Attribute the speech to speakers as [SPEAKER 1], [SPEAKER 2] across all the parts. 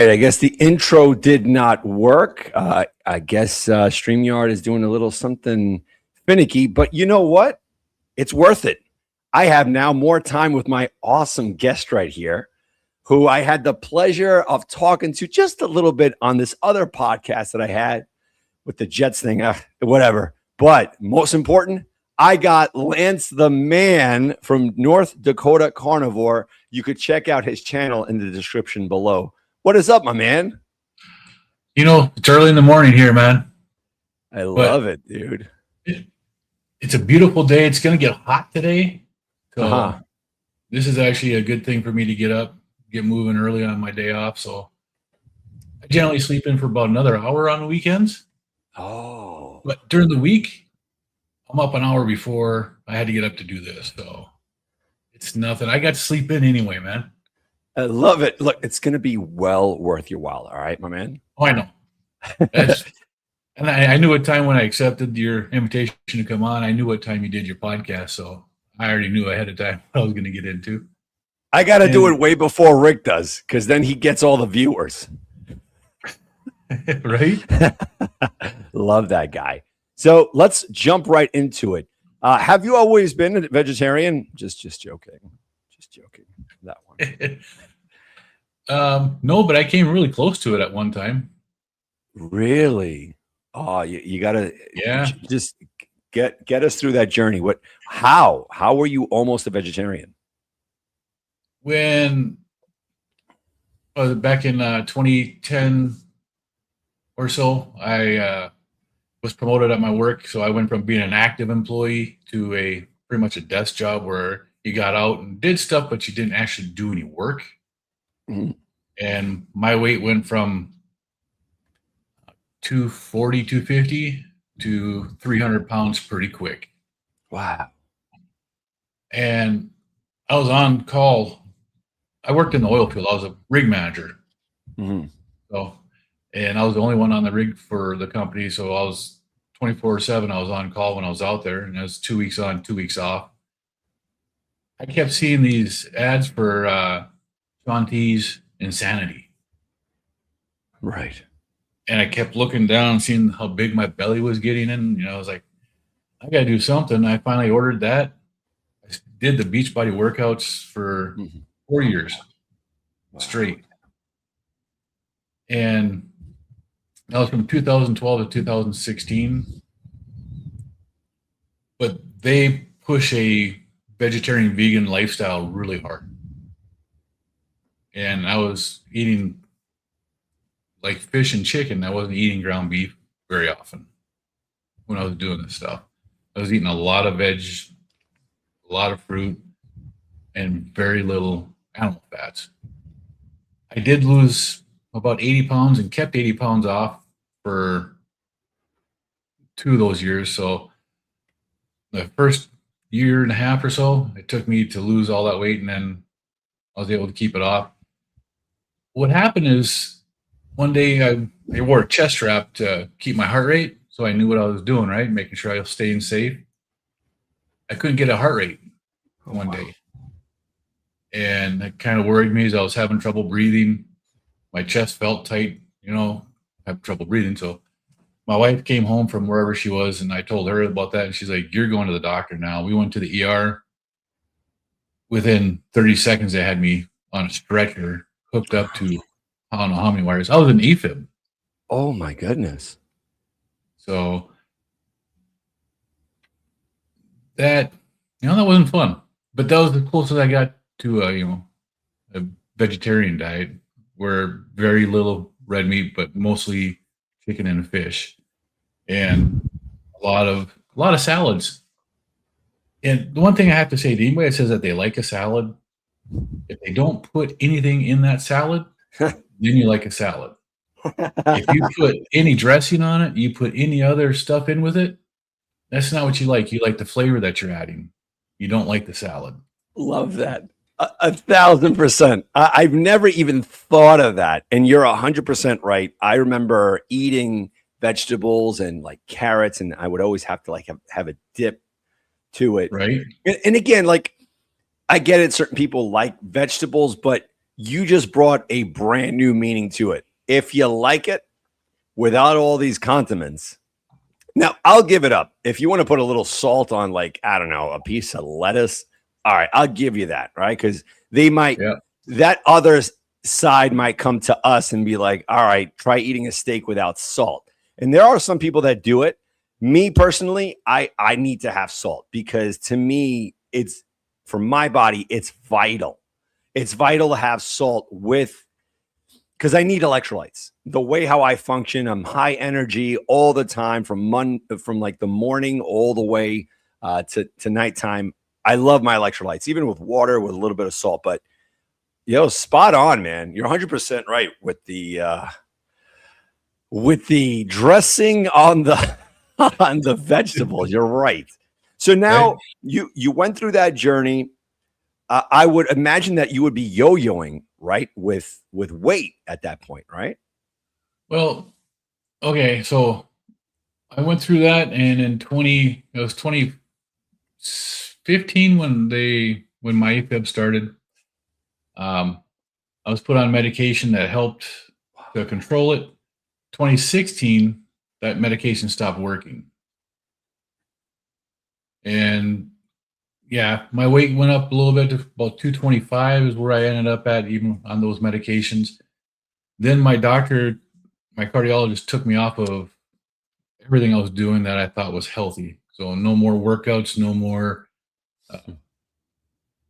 [SPEAKER 1] I guess the intro did not work. I guess StreamYard is doing a little something finicky, but you know what? It's worth it. I have now more time with my awesome guest right here, who I had the pleasure of talking to just a little bit on this other podcast that I had with the Jets thing, whatever. But most important, I got Lance the Man from North Dakota Carnivore. You could check out his channel in the description below. What is up, my man?
[SPEAKER 2] You know, it's early in the morning here, man.
[SPEAKER 1] I love it, dude.
[SPEAKER 2] It's a beautiful day. It's going to get hot today. So this is actually a good thing for me to get up, get moving early on my day off. So I generally sleep in for about another hour on the weekends.
[SPEAKER 1] Oh.
[SPEAKER 2] But during the week, I'm up an hour before I had to get up to do this. So it's nothing. I got to sleep in anyway, man.
[SPEAKER 1] I love it. Look, it's going to be well worth your while. All right, my man.
[SPEAKER 2] Oh, I know. And I knew what time when I accepted your invitation to come on. I knew what time you did your podcast. So I already knew ahead of time what I was going to get into.
[SPEAKER 1] I got to do it way before Rick does, because then he gets all the viewers.
[SPEAKER 2] Right?
[SPEAKER 1] Love that guy. So let's jump right into it. Have you always been a vegetarian? Just joking. Just joking. That one.
[SPEAKER 2] No, but I came really close to it at one time.
[SPEAKER 1] Really? Oh, you gotta just get us through that journey. How were you almost a vegetarian?
[SPEAKER 2] When back in 2010 or so, I was promoted at my work. So I went from being an active employee to pretty much a desk job where you got out and did stuff, but you didn't actually do any work.
[SPEAKER 1] Mm-hmm.
[SPEAKER 2] And my weight went from 240, 250 to 300 pounds pretty quick.
[SPEAKER 1] Wow.
[SPEAKER 2] And I was on call. I worked in the oil field. I was a rig manager.
[SPEAKER 1] Mm-hmm.
[SPEAKER 2] And I was the only one on the rig for the company. So I was 24/7. I was on call when I was out there, and it was 2 weeks on, 2 weeks off. I kept seeing these ads for Shanti's Insanity.
[SPEAKER 1] Right.
[SPEAKER 2] And I kept looking down, seeing how big my belly was getting in. I was like, I got to do something. I finally ordered that. I did the Beachbody workouts for 4 years straight. And that was from 2012 to 2016. But they push a vegetarian vegan lifestyle really hard. And I was eating like fish and chicken. I wasn't eating ground beef very often when I was doing this stuff. I was eating a lot of veg, a lot of fruit, and very little animal fats. I did lose about 80 pounds and kept 80 pounds off for 2 of those years. So the first year and a half or so, it took me to lose all that weight, and then I was able to keep it off. What happened is one day I wore a chest strap to keep my heart rate, so I knew what I was doing, right? Making sure I was staying safe. I couldn't get a heart rate one day. And that kind of worried me as I was having trouble breathing. My chest felt tight, I have trouble breathing. So my wife came home from wherever she was, and I told her about that. And she's like, "You're going to the doctor now." We went to the ER. Within 30 seconds, they had me on a stretcher, hooked up to I don't know how many wires. I was an AFib.
[SPEAKER 1] Oh my goodness.
[SPEAKER 2] So that wasn't fun. But that was the closest I got to a vegetarian diet, where very little red meat, but mostly chicken and fish, and a lot of salads. And the one thing I have to say to anybody that says that they like a salad, if they don't put anything in that salad, then you like a salad. If you put any dressing on it, you put any other stuff in with it, that's not what you like. You like the flavor that you're adding. You don't like the salad.
[SPEAKER 1] Love that. 1,000%. I've never even thought of that. And you're 100% right. I remember eating vegetables and like carrots, and I would always have to have a dip to it.
[SPEAKER 2] Right.
[SPEAKER 1] And again, like, I get it. Certain people like vegetables, but you just brought a brand new meaning to it. If you like it without all these condiments, now I'll give it up. If you want to put a little salt on, like, I don't know, a piece of lettuce, all right, I'll give you that, right? Because they might, that other side might come to us and be like, all right, try eating a steak without salt. And there are some people that do it. Me personally, I need to have salt because to me, it's for my body, it's vital. It's vital to have salt with, because I need electrolytes. The way how I function, I'm high energy all the time from like the morning all the way to nighttime. I love my electrolytes, even with water with a little bit of salt. But spot on, man. You're 100% right with the dressing on the on the vegetables. You're right. So now you went through that journey. I would imagine that you would be yo-yoing, right, with weight at that point, right?
[SPEAKER 2] Well, okay, so I went through that, and in 2015 when my AFib started, I was put on medication that helped to control it. 2016, that medication stopped working, and yeah, my weight went up a little bit to about 225 is where I ended up at, even on those medications. Then my cardiologist took me off of everything I was doing that I thought was healthy. So no more workouts, no more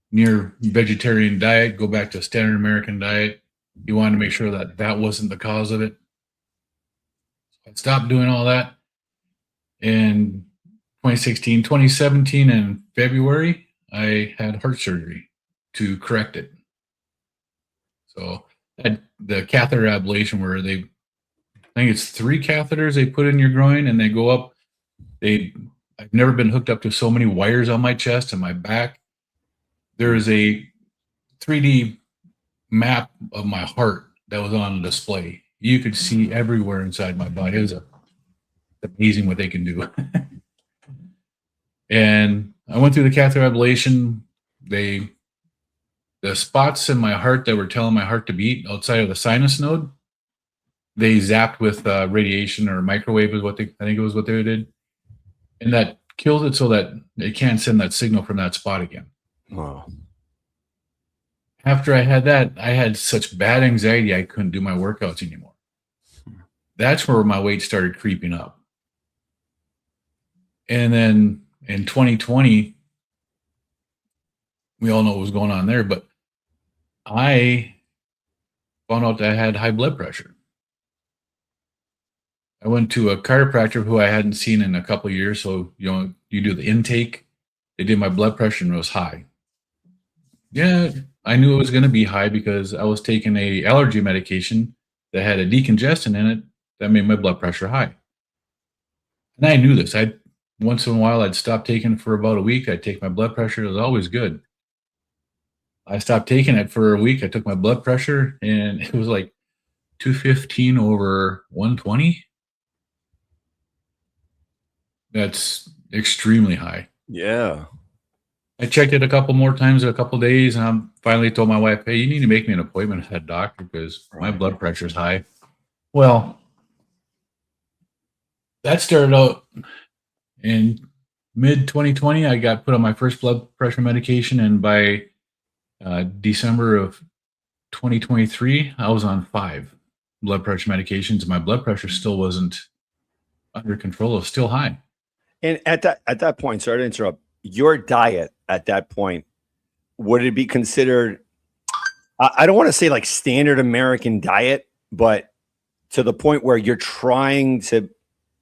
[SPEAKER 2] near vegetarian diet, go back to a standard American diet. He wanted to make sure that that wasn't the cause of it. So I stopped doing all that. And 2017 in February, I had heart surgery to correct it. So the catheter ablation where I think it's 3 catheters they put in your groin and they go up. I've never been hooked up to so many wires on my chest and my back. There is a 3D map of my heart that was on display. You could see everywhere inside my body. It was amazing what they can do. And I went through the catheter ablation. The spots in my heart that were telling my heart to beat outside of the sinus node, they zapped with radiation or microwave is I think it was what they did. And that kills it so that it can't send that signal from that spot again.
[SPEAKER 1] Wow.
[SPEAKER 2] After I had that, I had such bad anxiety I couldn't do my workouts anymore. That's where my weight started creeping up. And then in 2020, we all know what was going on there, but I found out that I had high blood pressure. I went to a chiropractor who I hadn't seen in a couple of years. So, you do the intake. They did my blood pressure and it was high. Yeah, I knew it was going to be high because I was taking a allergy medication that had a decongestant in it that made my blood pressure high. And I knew this. Once in a while, I'd stop taking it for about a week. I'd take my blood pressure. It was always good. I stopped taking it for a week. I took my blood pressure and it was like 215 over 120. That's extremely high.
[SPEAKER 1] Yeah.
[SPEAKER 2] I checked it a couple more times in a couple of days, and I finally told my wife, hey, you need to make me an appointment at that doctor because my blood pressure is high. Well, that started out in mid-2020. I got put on my first blood pressure medication, and by December of 2023, I was on 5 blood pressure medications. My blood pressure still wasn't under control. It was still high.
[SPEAKER 1] And at that point, sorry to interrupt, your diet at that point, would it be considered, I don't want to say like standard American diet, but to the point where you're trying to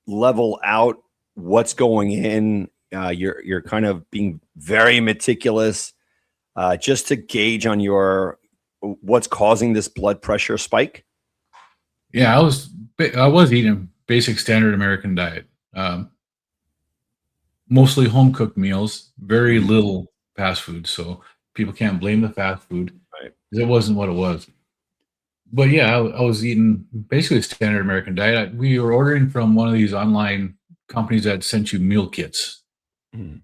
[SPEAKER 1] level out what's going in, you're kind of being very meticulous, just to gauge on what's causing this blood pressure spike?
[SPEAKER 2] Yeah, I was eating basic standard American diet. Mostly home cooked meals, very little fast food. So people can't blame the fast food.
[SPEAKER 1] Right.
[SPEAKER 2] It wasn't what it was. But yeah, I was eating basically a standard American diet. We were ordering from one of these online companies that sent you meal kits. And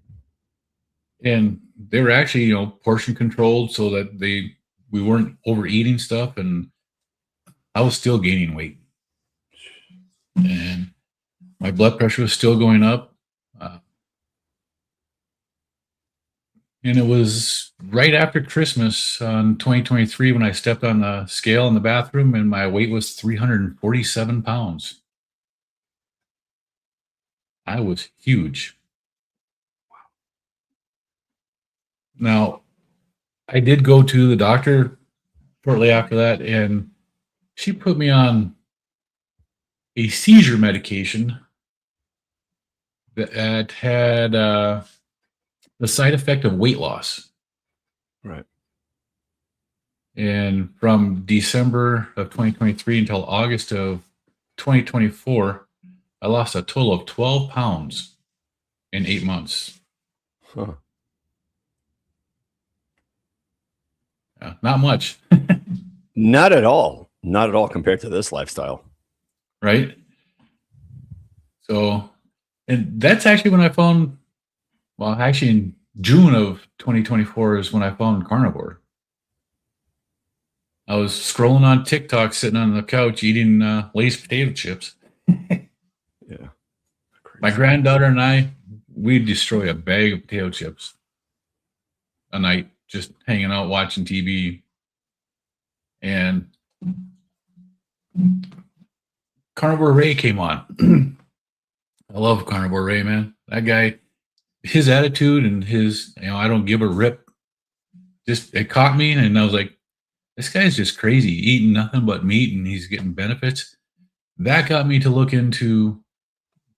[SPEAKER 2] they were actually, portion controlled so that we we weren't overeating stuff, and I was still gaining weight. And my blood pressure was still going up. And it was right after Christmas on 2023 when I stepped on the scale in the bathroom, and my weight was 347 pounds. I was huge. Now, I did go to the doctor shortly after that, and she put me on a seizure medication that had the side effect of weight loss.
[SPEAKER 1] Right.
[SPEAKER 2] And from December of 2023 until August of 2024, I lost a total of 12 pounds in 8 months.
[SPEAKER 1] Huh.
[SPEAKER 2] Yeah, not much.
[SPEAKER 1] Not at all. Not at all compared to this lifestyle.
[SPEAKER 2] Right? So, and that's actually when I found, well, actually in June of 2024 is when I found carnivore. I was scrolling on TikTok, sitting on the couch eating Lay's potato chips.
[SPEAKER 1] Yeah.
[SPEAKER 2] My granddaughter and I, we'd destroy a bag of potato chips a night, just hanging out watching TV. And Carnivore Ray came on. I love Carnivore Ray, man. That guy, his attitude and his, I don't give a rip. Just, it caught me, and I was like, this guy's just crazy, eating nothing but meat, and he's getting benefits. That got me to look into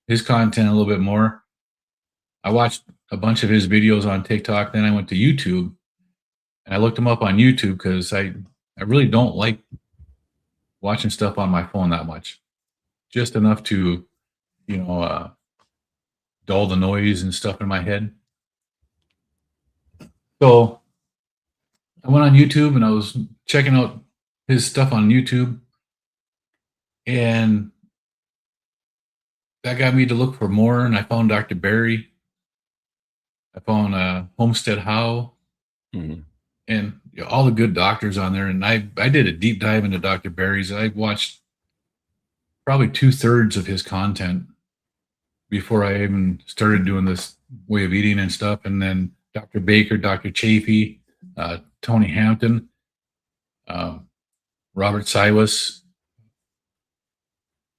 [SPEAKER 2] his content a little bit more. I watched a bunch of his videos on TikTok. Then I went to YouTube, and I looked him up on YouTube because I really don't like watching stuff on my phone that much. Just enough to, dull the noise and stuff in my head. So I went on YouTube and I was checking out his stuff on YouTube, and that got me to look for more. And I found Dr. Barry. I found Homestead How, and all the good doctors on there. And I did a deep dive into Dr. Barry's. I watched probably 2/3 of his content before I even started doing this way of eating and stuff. And then Dr. Baker, Dr. Chafee, Tony Hampton, Robert Siwas,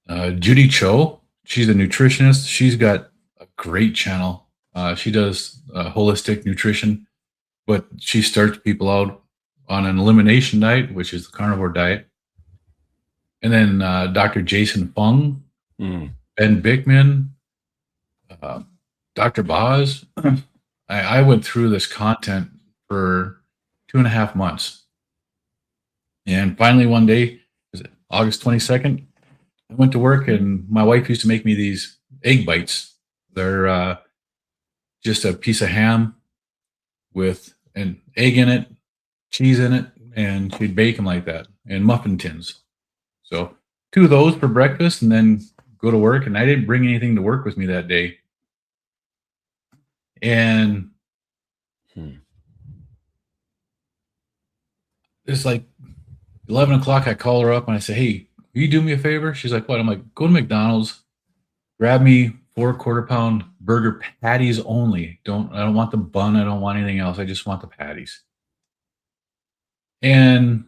[SPEAKER 2] Judy Cho. She's a nutritionist. She's got a great channel. She does holistic nutrition, but she starts people out on an elimination diet, which is the carnivore diet. And then Dr. Jason Fung, Ben Bickman, Dr. Boz. I went through this content for 2.5 months. And finally one day, was it August 22nd, I went to work, and my wife used to make me these egg bites. They're just a piece of ham with an egg in it, cheese in it, and she'd bake them like that in muffin tins. So 2 of those for breakfast, and then go to work. And I didn't bring anything to work with me that day. And it's like 11 o'clock. I call her up and I say, hey, will you do me a favor? She's like, what? I'm like, go to McDonald's, grab me 4 quarter-pound burger patties only. I don't want the bun. I don't want anything else. I just want the patties. And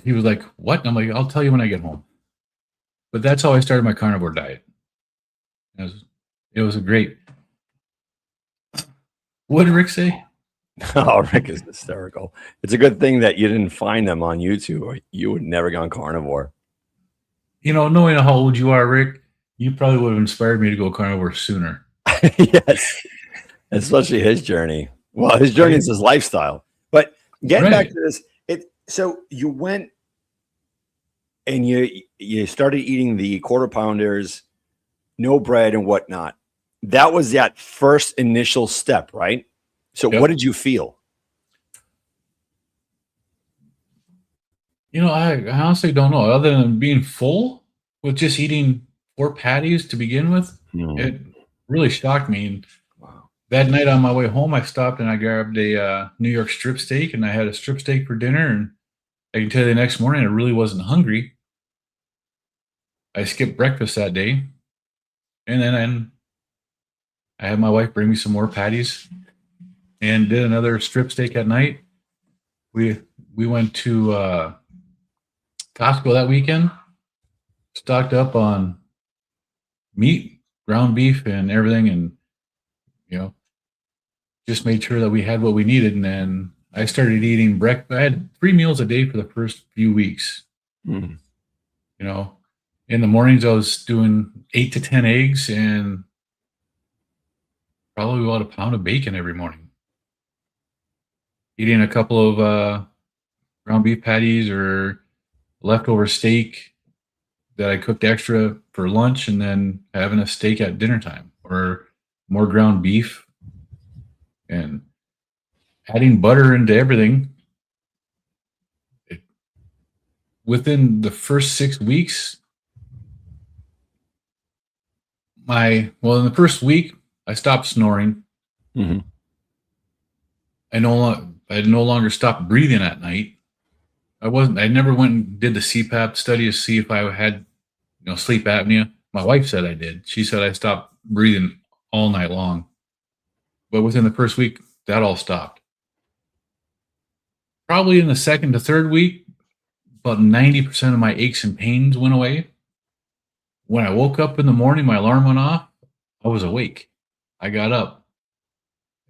[SPEAKER 2] he was like, what? And I'm like, I'll tell you when I get home. But that's how I started my carnivore diet. It was a great. What did Rick say?
[SPEAKER 1] Oh, Rick is hysterical. It's a good thing that you didn't find them on YouTube, or you would never gone carnivore.
[SPEAKER 2] Knowing how old you are, Rick, you probably would have inspired me to go carnivore sooner.
[SPEAKER 1] Yes, especially his journey. Well, his journey is his lifestyle. But getting back to this, so you went and you started eating the quarter pounders, no bread and whatnot. That was that first initial step, right? So What did you feel?
[SPEAKER 2] I honestly don't know. Other than being full with just eating 4 patties to begin with, it really shocked me. And that night on my way home, I stopped and I grabbed a New York strip steak, and I had a strip steak for dinner. And I can tell you the next morning, I really wasn't hungry. I skipped breakfast that day. And then I had my wife bring me some more patties and did another strip steak at night. We went to Costco that weekend, stocked up on meat, ground beef, and everything, and just made sure that we had what we needed. And then I started eating breakfast. I had 3 meals a day for the first few weeks.
[SPEAKER 1] Mm.
[SPEAKER 2] In the mornings I was doing 8 to 10 eggs and probably about a pound of bacon every morning. Eating a couple of ground beef patties or leftover steak that I cooked extra for lunch, and then having a steak at dinner time, or more ground beef, and adding butter into everything. Within the first 6 weeks, in the first week, I stopped snoring.
[SPEAKER 1] Mm-hmm.
[SPEAKER 2] I no longer stopped breathing at night. I never went and did the CPAP study to see if I had, sleep apnea. My wife said I did. She said I stopped breathing all night long. But within the first week, that all stopped. Probably in the second to third week, about 90% of my aches and pains went away. When I woke up in the morning, my alarm went off. I was awake. I got up,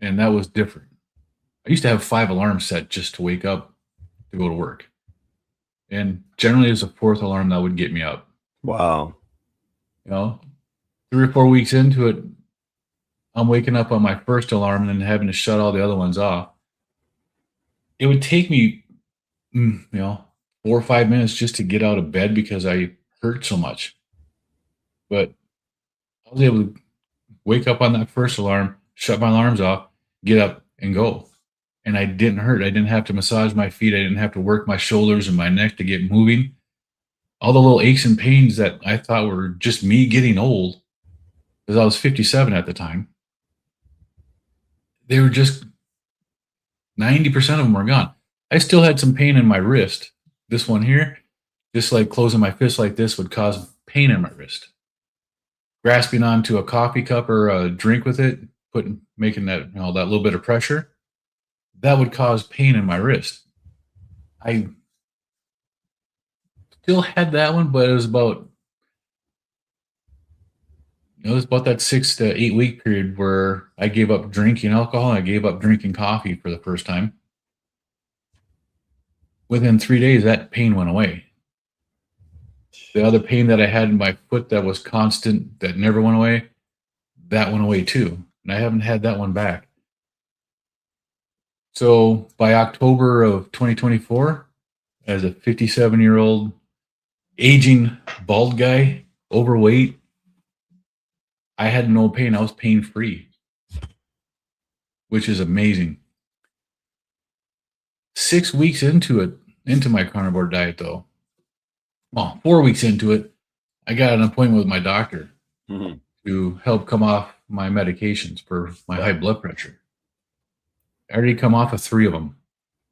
[SPEAKER 2] and that was different. I used to have 5 alarms set just to wake up to go to work. And generally, it was a 4th alarm that would get me up.
[SPEAKER 1] Wow.
[SPEAKER 2] 3 or 4 weeks into it, I'm waking up on my first alarm and then having to shut all the other ones off. It would take me, 4 or 5 minutes just to get out of bed because I hurt so much. But I was able to wake up on that first alarm, shut my alarms off, get up, and go. And I didn't hurt. I didn't have to massage my feet. I didn't have to work my shoulders and my neck to get moving. All the little aches and pains that I thought were just me getting old, because I was 57 at the time, they were just 90% of them were gone. I still had some pain in my wrist. This one here, just like closing my fist like this would cause pain in my wrist. Grasping onto a coffee cup or a drink with it, making that that little bit of pressure, that would cause pain in my wrist. I still had that one, but it was about that 6 to 8 week period where I gave up drinking alcohol and I gave up drinking coffee for the first time. Within 3 days, that pain went away. The other pain that I had in my foot that was constant, that never went away, that went away too. And I haven't had that one back. So by October of 2024, as a 57-year-old, aging, bald guy, overweight, I had no pain. I was pain-free, which is amazing. 6 weeks into my carnivore diet, though, 4 weeks into it, I got an appointment with my doctor to help come off my medications for my high blood pressure. I already come off of 3 of them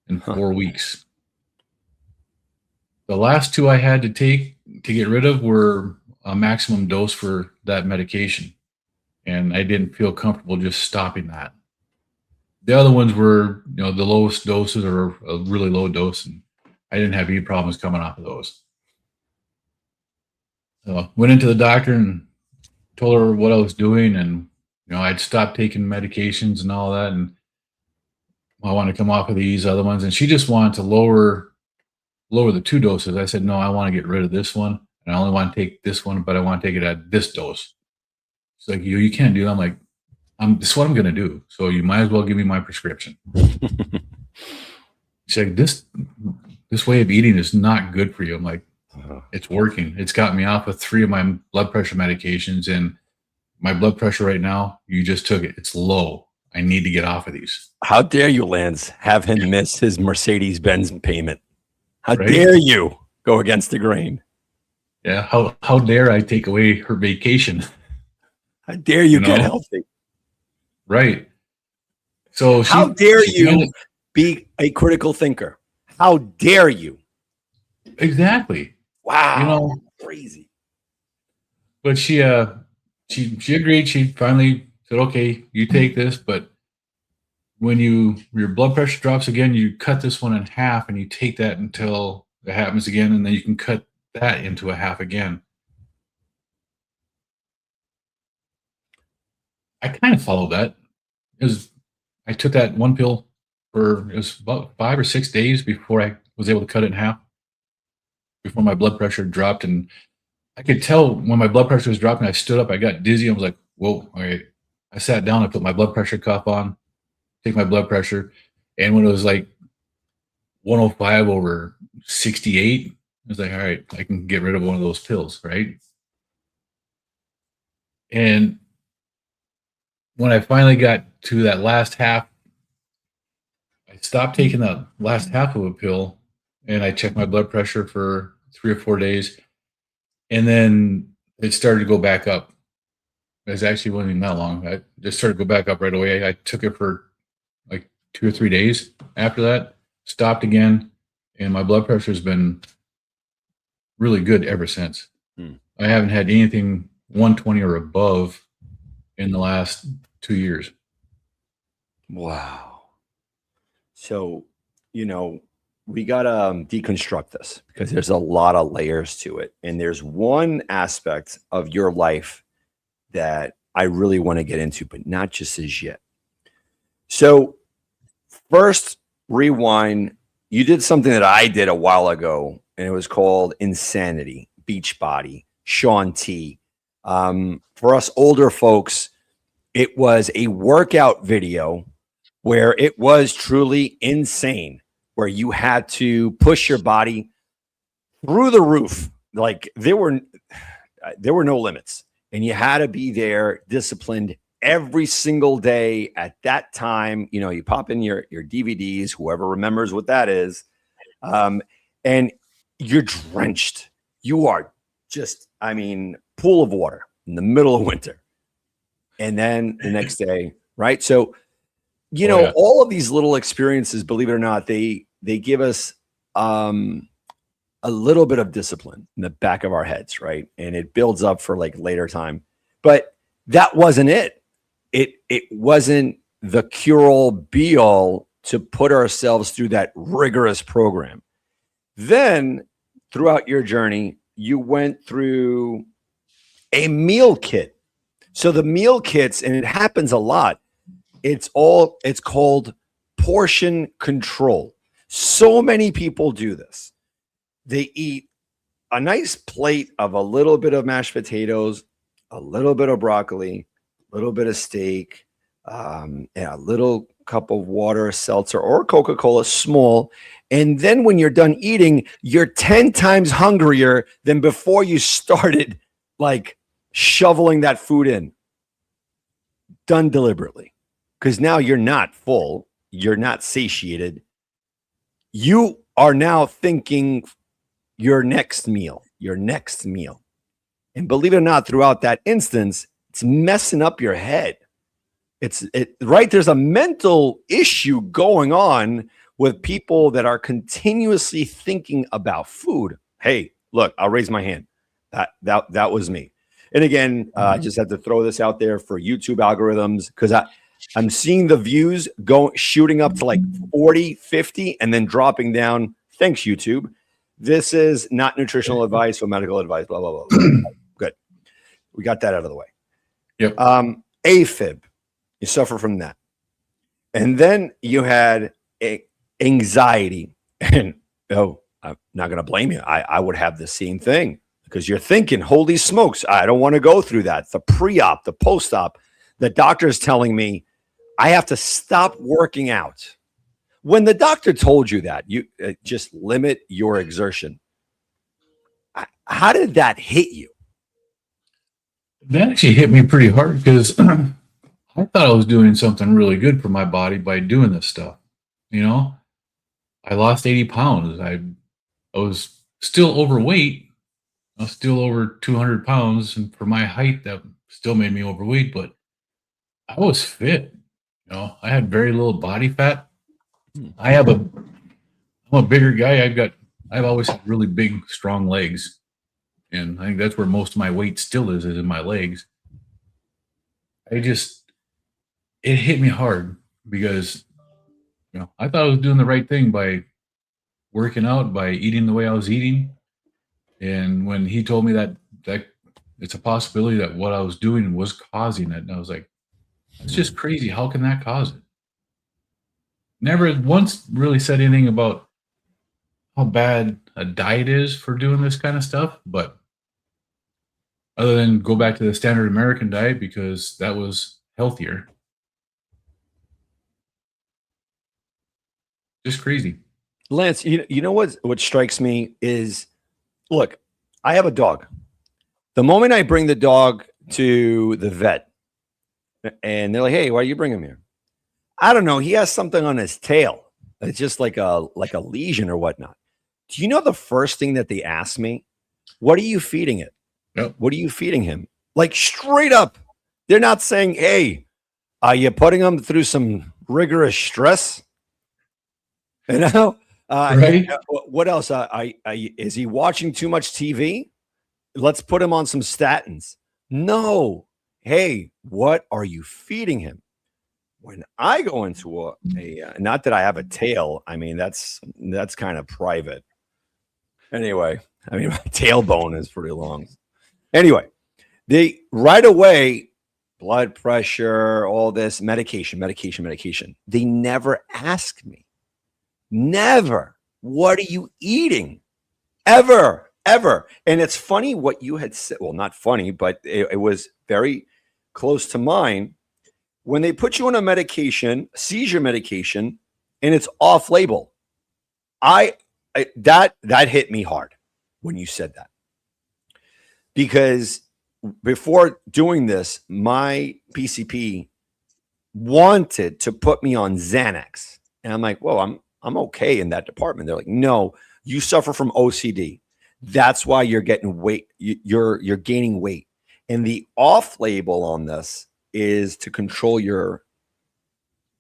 [SPEAKER 2] in 4 weeks. The last 2 I had to take to get rid of were a maximum dose for that medication. And I didn't feel comfortable just stopping that. The other ones were, the lowest doses or a really low dose. And I didn't have any problems coming off of those. So went into the doctor and told her what I was doing. And, I'd stopped taking medications and all that. And I wanted to come off of these other ones. And she just wanted to lower the 2 doses. I said, no, I want to get rid of this one. And I only want to take this one, but I want to take it at this dose. She's like, you can't do that. I'm like, this is what I'm going to do. So you might as well give me my prescription. She's like, this way of eating is not good for you. I'm like, it's working. It's got me off of 3 of my blood pressure medications, and my blood pressure right now, you just took it. It's low. I need to get off of these.
[SPEAKER 1] How dare you, Lance, have him miss his Mercedes-Benz payment? How dare you go against the grain?
[SPEAKER 2] Yeah. How dare I take away her vacation?
[SPEAKER 1] How dare you get healthy?
[SPEAKER 2] Right. So
[SPEAKER 1] How dare you
[SPEAKER 2] finally,
[SPEAKER 1] be a critical thinker? How dare you?
[SPEAKER 2] exactly, you
[SPEAKER 1] Wow,
[SPEAKER 2] know,
[SPEAKER 1] crazy.
[SPEAKER 2] but she agreed. She finally said, okay, you take this, but when your blood pressure drops again, you cut this one in half and you take that until it happens again, and then you can cut that into a half again. I kind of followed that. It was I took that one pill for it was about 5 or 6 days before I was able to cut it in half, before my blood pressure dropped. And I could tell when my blood pressure was dropping, I stood up, I got dizzy. I was like, whoa, all right. I sat down, I put my blood pressure cuff on, take my blood pressure. And when it was like 105 over 68, I was like, all right, I can get rid of one of those pills, right? And when I finally got to that last half, I stopped taking that last half of a pill and I checked my blood pressure for 3 or 4 days. And then it started to go back up. It actually wasn't even that long. I just started to go back up right away. I took it for like 2 or 3 days after that, stopped again, and my blood pressure has been really good ever since. I haven't had anything 120 or above in the last 2 years.
[SPEAKER 1] Wow. So, we got to deconstruct this because there's a lot of layers to it. And there's one aspect of your life that I really want to get into, but not just as yet. So, first, rewind. You did something that I did a while ago, and it was called Insanity, Beachbody, Shaun T. For us older folks, it was a workout video where it was truly insane, where you had to push your body through the roof. Like there were no limits, and you had to be there disciplined every single day at that time. You pop in your DVDs, whoever remembers what that is, and you're drenched. You are just, pool of water in the middle of winter. And then the next day, right? So, all of these little experiences, believe it or not, they give us a little bit of discipline in the back of our heads, right? And it builds up for like later time. But that wasn't it. It wasn't the cure-all be-all to put ourselves through that rigorous program. Then throughout your journey, you went through a meal kit. So the meal kits, and it happens a lot, it's called portion control. So many people do this. They eat a nice plate of a little bit of mashed potatoes, a little bit of broccoli, a little bit of steak, and a little cup of water, seltzer, or Coca-Cola, small. And then when you're done eating, you're 10 times hungrier than before you started, like shoveling that food in. Done deliberately. Because now you're not full. You're not satiated. You are now thinking your next meal. And believe it or not, throughout that instance, it's messing up your head. Right? There's a mental issue going on with people that are continuously thinking about food. Hey, look, I'll raise my hand. That was me. And again, I just had to throw this out there for YouTube algorithms because I'm seeing the views shooting up to like 40, 50, and then dropping down. Thanks, YouTube. This is not nutritional advice or medical advice, blah, blah, blah. Good. We got that out of the way.
[SPEAKER 2] Yep.
[SPEAKER 1] AFib. You suffer from that. And then you had anxiety. And, I'm not going to blame you. I would have the same thing because you're thinking, holy smokes, I don't want to go through that. The pre-op, the post-op, the doctor's telling me I have to stop working out. When the doctor told you that, you just limit your exertion. How did that hit you?
[SPEAKER 2] That actually hit me pretty hard because I thought I was doing something really good for my body by doing this stuff. I lost 80 pounds. I was still overweight. I was still over 200 pounds. And for my height, that still made me overweight, but I was fit. I had very little body fat.
[SPEAKER 1] Hmm.
[SPEAKER 2] I'm a bigger guy. I've always had really big, strong legs. And I think that's where most of my weight still is in my legs. It hit me hard because, I thought I was doing the right thing by working out, by eating the way I was eating. And when he told me that it's a possibility that what I was doing was causing it, and I was like, that's just crazy. How can that cause it? Never once really said anything about how bad a diet is for doing this kind of stuff, but other than go back to the standard American diet because that was healthier. Just crazy.
[SPEAKER 1] Lance, you know what strikes me is, look, I have a dog. The moment I bring the dog to the vet and they're like, "Hey, why are you bringing him here?" I don't know. He has something on his tail. It's just like a lesion or whatnot. Do you know the first thing that they ask me? What are you feeding it?
[SPEAKER 2] Yep.
[SPEAKER 1] What are you feeding him? Like straight up. They're not saying, "Hey, are you putting him through some rigorous stress?" You know?
[SPEAKER 2] Right?
[SPEAKER 1] What else? Is he watching too much TV? Let's put him on some statins. No. Hey, what are you feeding him? When I go into not that I have a tail, I mean that's kind of private. Anyway, I mean my tailbone is pretty long. Anyway, they right away blood pressure, all this medication. They never ask me. Never. What are you eating? Ever. And it's funny what you had said. Well, not funny, but it was very close to mine. When they put you on a medication, seizure medication, and it's off label, that hit me hard when you said that. Because before doing this, my PCP wanted to put me on Xanax. And I'm like, "Whoa, I'm okay in that department." They're like, "No, you suffer from OCD. That's why you're getting weight. You're gaining weight. And the off label on this is to control your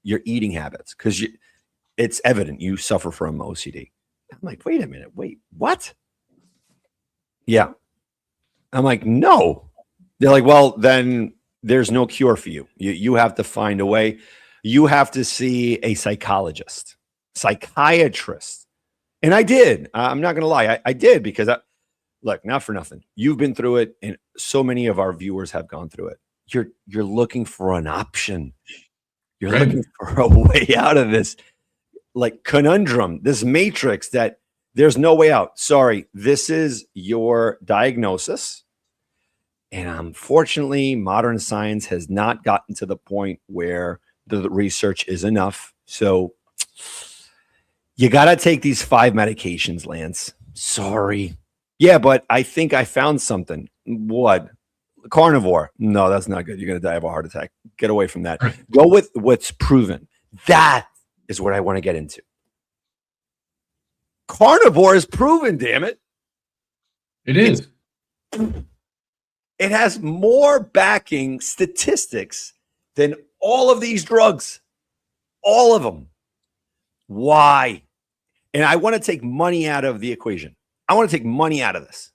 [SPEAKER 1] eating habits because it's evident you suffer from OCD." I'm like, "Wait a minute. Wait, what?" Yeah. I'm like, "No." They're like, "Well, then there's no cure for you. You have to find a way. You have to see a psychiatrist." And I did. I'm not going to lie. I did because look, not for nothing. You've been through it, and so many of our viewers have gone through it. You're looking for an option. You're
[SPEAKER 2] Right.
[SPEAKER 1] looking for a way out of this like conundrum, this matrix that there's no way out. Sorry, this is your diagnosis. And unfortunately, modern science has not gotten to the point where the research is enough. So you got to take these 5 medications, Lance. Sorry. Yeah, but I think I found something. What? Carnivore. No, that's not good. You're going to die of a heart attack. Get away from that. Go with what's proven. That is what I want to get into. Carnivore is proven, damn it.
[SPEAKER 2] It is.
[SPEAKER 1] It has more backing statistics than all of these drugs. All of them. Why? And I want to take money out of the equation. I want to take money out of this.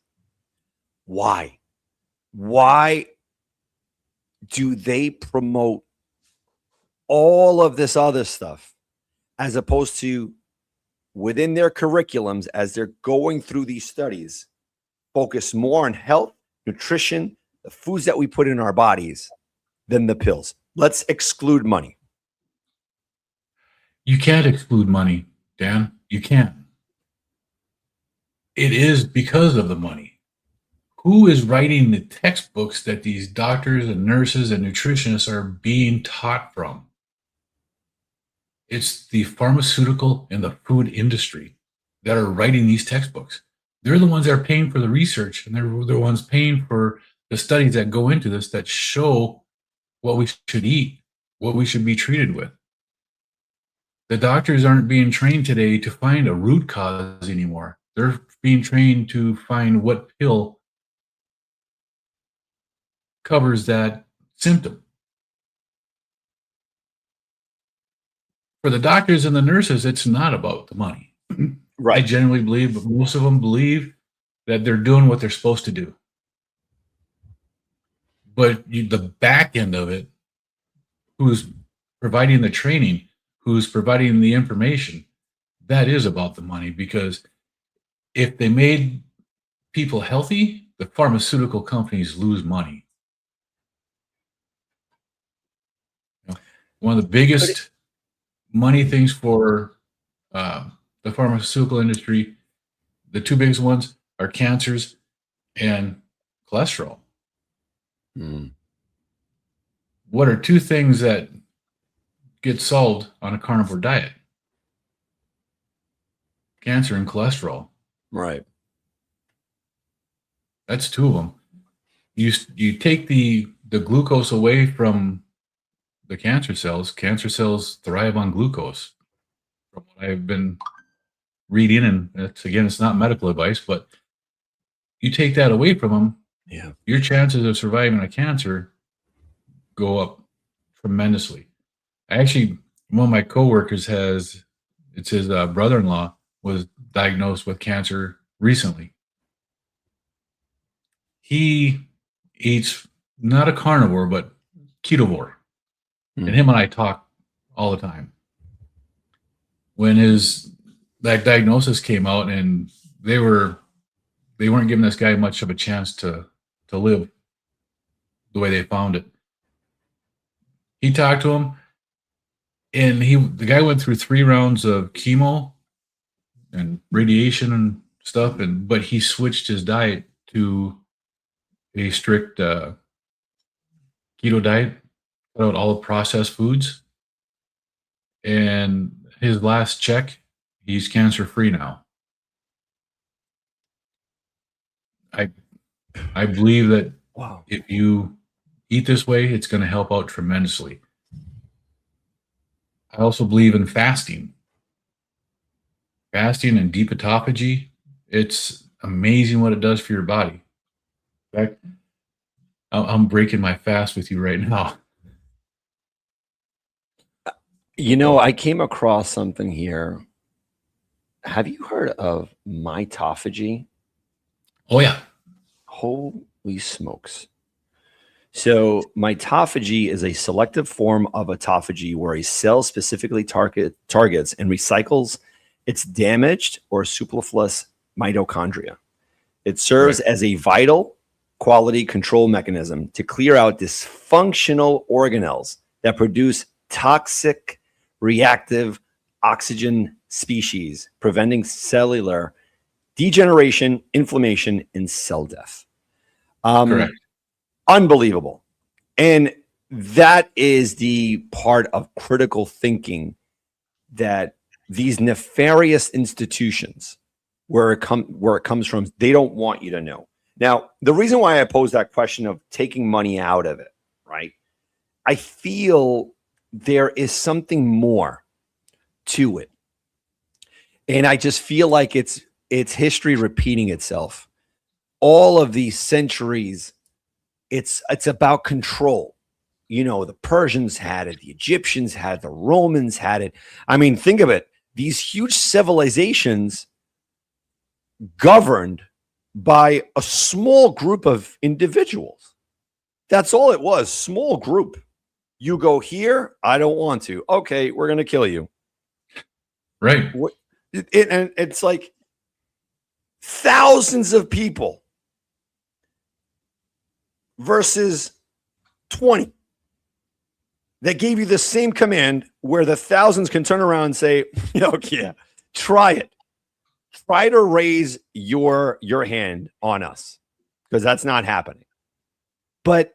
[SPEAKER 1] Why? Why do they promote all of this other stuff as opposed to within their curriculums as they're going through these studies, focus more on health, nutrition, the foods that we put in our bodies than the pills? Let's exclude money.
[SPEAKER 2] You can't exclude money, Dan. You can't. It is because of the money. Who is writing the textbooks that these doctors and nurses and nutritionists are being taught from? It's the pharmaceutical and the food industry that are writing these textbooks. They're the ones that are paying for the research, and they're the ones paying for the studies that go into this that show what we should eat, what we should be treated with. The doctors aren't being trained today to find a root cause anymore. They're being trained to find what pill covers that symptom. for the doctors and the nurses, it's not about the money.
[SPEAKER 1] Right.
[SPEAKER 2] I generally believe, but most of them believe that they're doing what they're supposed to do. But the back end of it, who's providing the training, who's providing the information, that is about the money. Because if they made people healthy, the pharmaceutical companies lose money. One of the biggest money things for the pharmaceutical industry, the two biggest ones are cancers and cholesterol. What are two things that get solved on a carnivore diet? Cancer and cholesterol.
[SPEAKER 1] Right.
[SPEAKER 2] That's two of them. You take the glucose away from the cancer cells. Cancer cells thrive on glucose. From what I've been reading, and it's not medical advice, but you take that away from them, your chances of surviving a cancer go up tremendously. Actually, one of my coworkers his brother-in-law was diagnosed with cancer recently. He eats not a carnivore, but ketovore. And him and I talk all the time. When that diagnosis came out, and they weren't giving this guy much of a chance to live the way they found it. He talked to him, and the guy went through 3 rounds of chemo and radiation and stuff, but he switched his diet to a strict keto diet, cut out all the processed foods. And his last check, he's cancer-free now. I believe that if you eat this way, it's going to help out tremendously. I also believe in fasting. Fasting and deep autophagy, it's amazing what it does for your body. In fact, I'm breaking my fast with you right now.
[SPEAKER 1] I came across something here. Have you heard of mitophagy?
[SPEAKER 2] Oh, yeah.
[SPEAKER 1] Holy smokes. So mitophagy is a selective form of autophagy where a cell specifically targets and recycles its damaged or superfluous mitochondria. It serves as a vital quality control mechanism to clear out dysfunctional organelles that produce toxic reactive oxygen species, preventing cellular degeneration, inflammation, and cell death.
[SPEAKER 2] Correct.
[SPEAKER 1] Unbelievable. And that is the part of critical thinking that these nefarious institutions, where it comes from, they don't want you to know. Now, the reason why I pose that question of taking money out of it, right? I feel there is something more to it. And I just feel like it's history repeating itself. All of these centuries, it's about control. The Persians had it, the Egyptians had it, the Romans had it. I mean, think of it. These huge civilizations governed by a small group of individuals. That's all it was, small group. You go here, I don't want to. Okay, we're going to kill you.
[SPEAKER 2] Right.
[SPEAKER 1] And it's like thousands of people versus 20 that gave you the same command, where the thousands can turn around and say, yeah, try it. Try to raise your hand on us, because that's not happening. But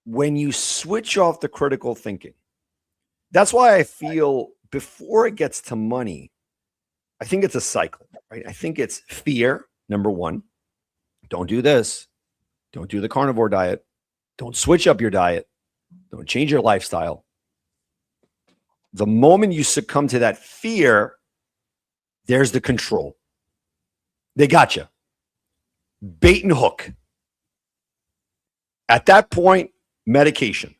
[SPEAKER 1] when you switch off the critical thinking, that's why I feel before it gets to money, I think it's a cycle, right? I think it's fear, number one. Don't do this. Don't do the carnivore diet. Don't switch up your diet. Don't change your lifestyle. The moment you succumb to that fear, there's the control. They got you. Bait and hook. At that point, medication.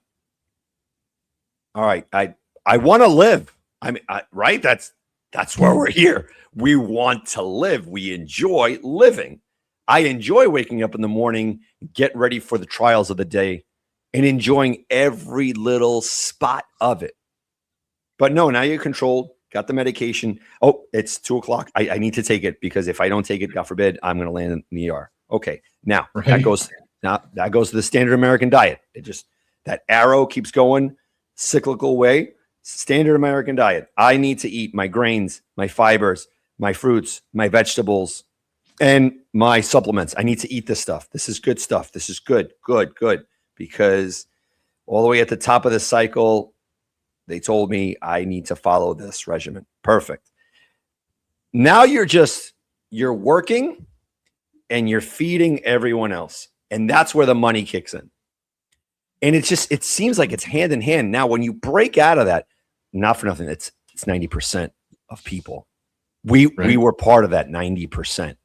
[SPEAKER 1] All right, I want to live. I mean, right? That's where we're here. We want to live. We enjoy living. I enjoy waking up in the morning, getting ready for the trials of the day, and enjoying every little spot of it. But no, now you're controlled. Got the medication. Oh, it's 2:00. I need to take it because if I don't take it, God forbid, I'm going to land in the ER. Okay, now that goes to the standard American diet. It just that arrow keeps going cyclical way. Standard American diet. I need to eat my grains, my fibers, my fruits, my vegetables, and my supplements. I need to eat this stuff. This is good stuff. This is good. Because all the way at the top of the cycle, they told me I need to follow this regimen. Perfect. Now you're working and you're feeding everyone else. And that's where the money kicks in. And it seems like it's hand in hand. Now, when you break out of that, not for nothing, it's 90% of people. We were part of that 90%.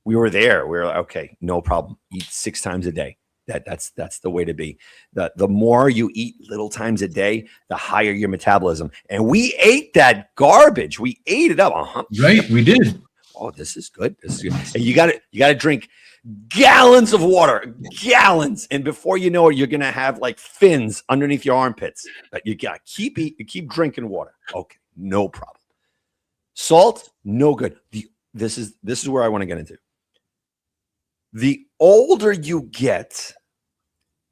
[SPEAKER 1] We were there. We were like, okay, no problem. Eat 6 times a day. That's the way to be. The more you eat little times a day, the higher your metabolism. And we ate that garbage. We ate it up.
[SPEAKER 2] Right, we did.
[SPEAKER 1] Oh, this is good. This is good. And you got to drink gallons of water, gallons. And before you know it, you're going to have like fins underneath your armpits. But you got to keep drinking water. Okay, no problem. Salt, no good. This is where I want to get into. The older you get,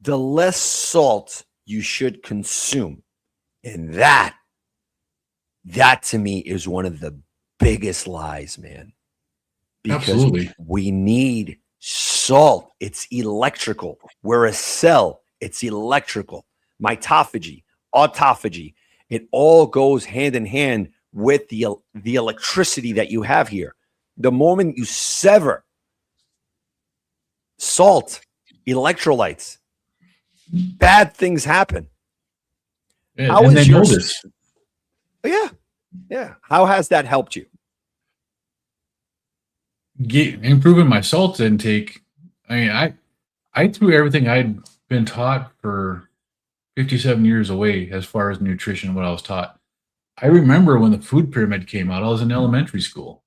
[SPEAKER 1] the less salt you should consume. And that to me is one of the biggest lies, man. Because
[SPEAKER 2] Absolutely.
[SPEAKER 1] We need salt. It's electrical. We're a cell. It's electrical. Mitophagy, autophagy. It all goes hand in hand with the electricity that you have here. The moment you sever salt, electrolytes, bad things happen.
[SPEAKER 2] Yeah, how and is your this?
[SPEAKER 1] Yeah. How has that helped you?
[SPEAKER 2] Improving my salt intake. I mean, I threw everything I'd been taught for 57 years away as far as nutrition, what I was taught. I remember when the food pyramid came out, I was in elementary school.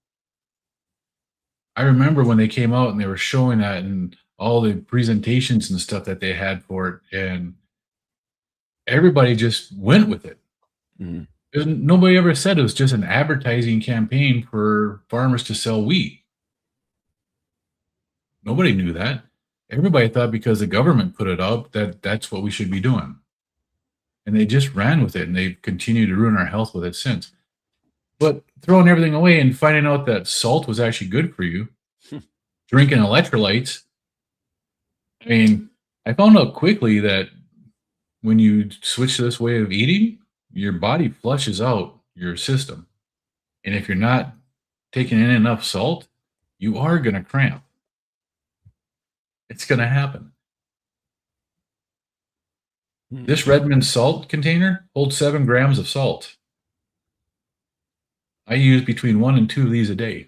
[SPEAKER 2] I remember when they came out and they were showing that and all the presentations and stuff that they had for it, and everybody just went with it. Mm-hmm. Nobody ever said it was just an advertising campaign for farmers to sell wheat. Nobody knew that. Everybody thought because the government put it up that's what we should be doing. And they just ran with it, and they've continued to ruin our health with it since. But throwing everything away and finding out that salt was actually good for you, drinking electrolytes. I mean, I found out quickly that when you switch to this way of eating, your body flushes out your system. And if you're not taking in enough salt, you are going to cramp. It's going to happen. This Redmond salt container holds 7 grams of salt. I use between 1 and 2 of these a day.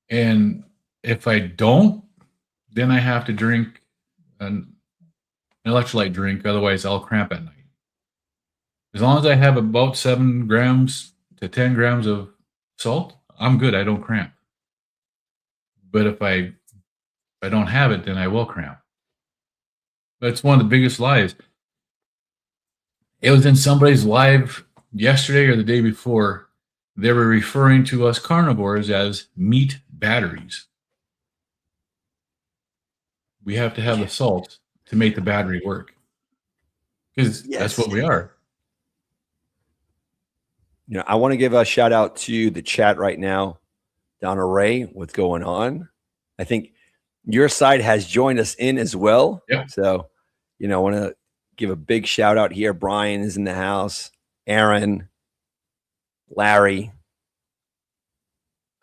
[SPEAKER 2] And if I don't, then I have to drink an electrolyte drink. Otherwise, I'll cramp at night. As long as I have about 7 grams to 10 grams of salt, I'm good. I don't cramp. But if I don't have it, then I will cramp. That's one of the biggest lies. It was in somebody's live yesterday or the day before. They were referring to us carnivores as meat batteries. We have to have the salt to make the battery work. Because that's what we are.
[SPEAKER 1] You know, I want to give a shout out to the chat right now. Donna Ray, what's going on? I think your side has joined us in as well.
[SPEAKER 2] Yep.
[SPEAKER 1] So, you know, I want to give a big shout out here. Brian is in the house. Aaron, Larry.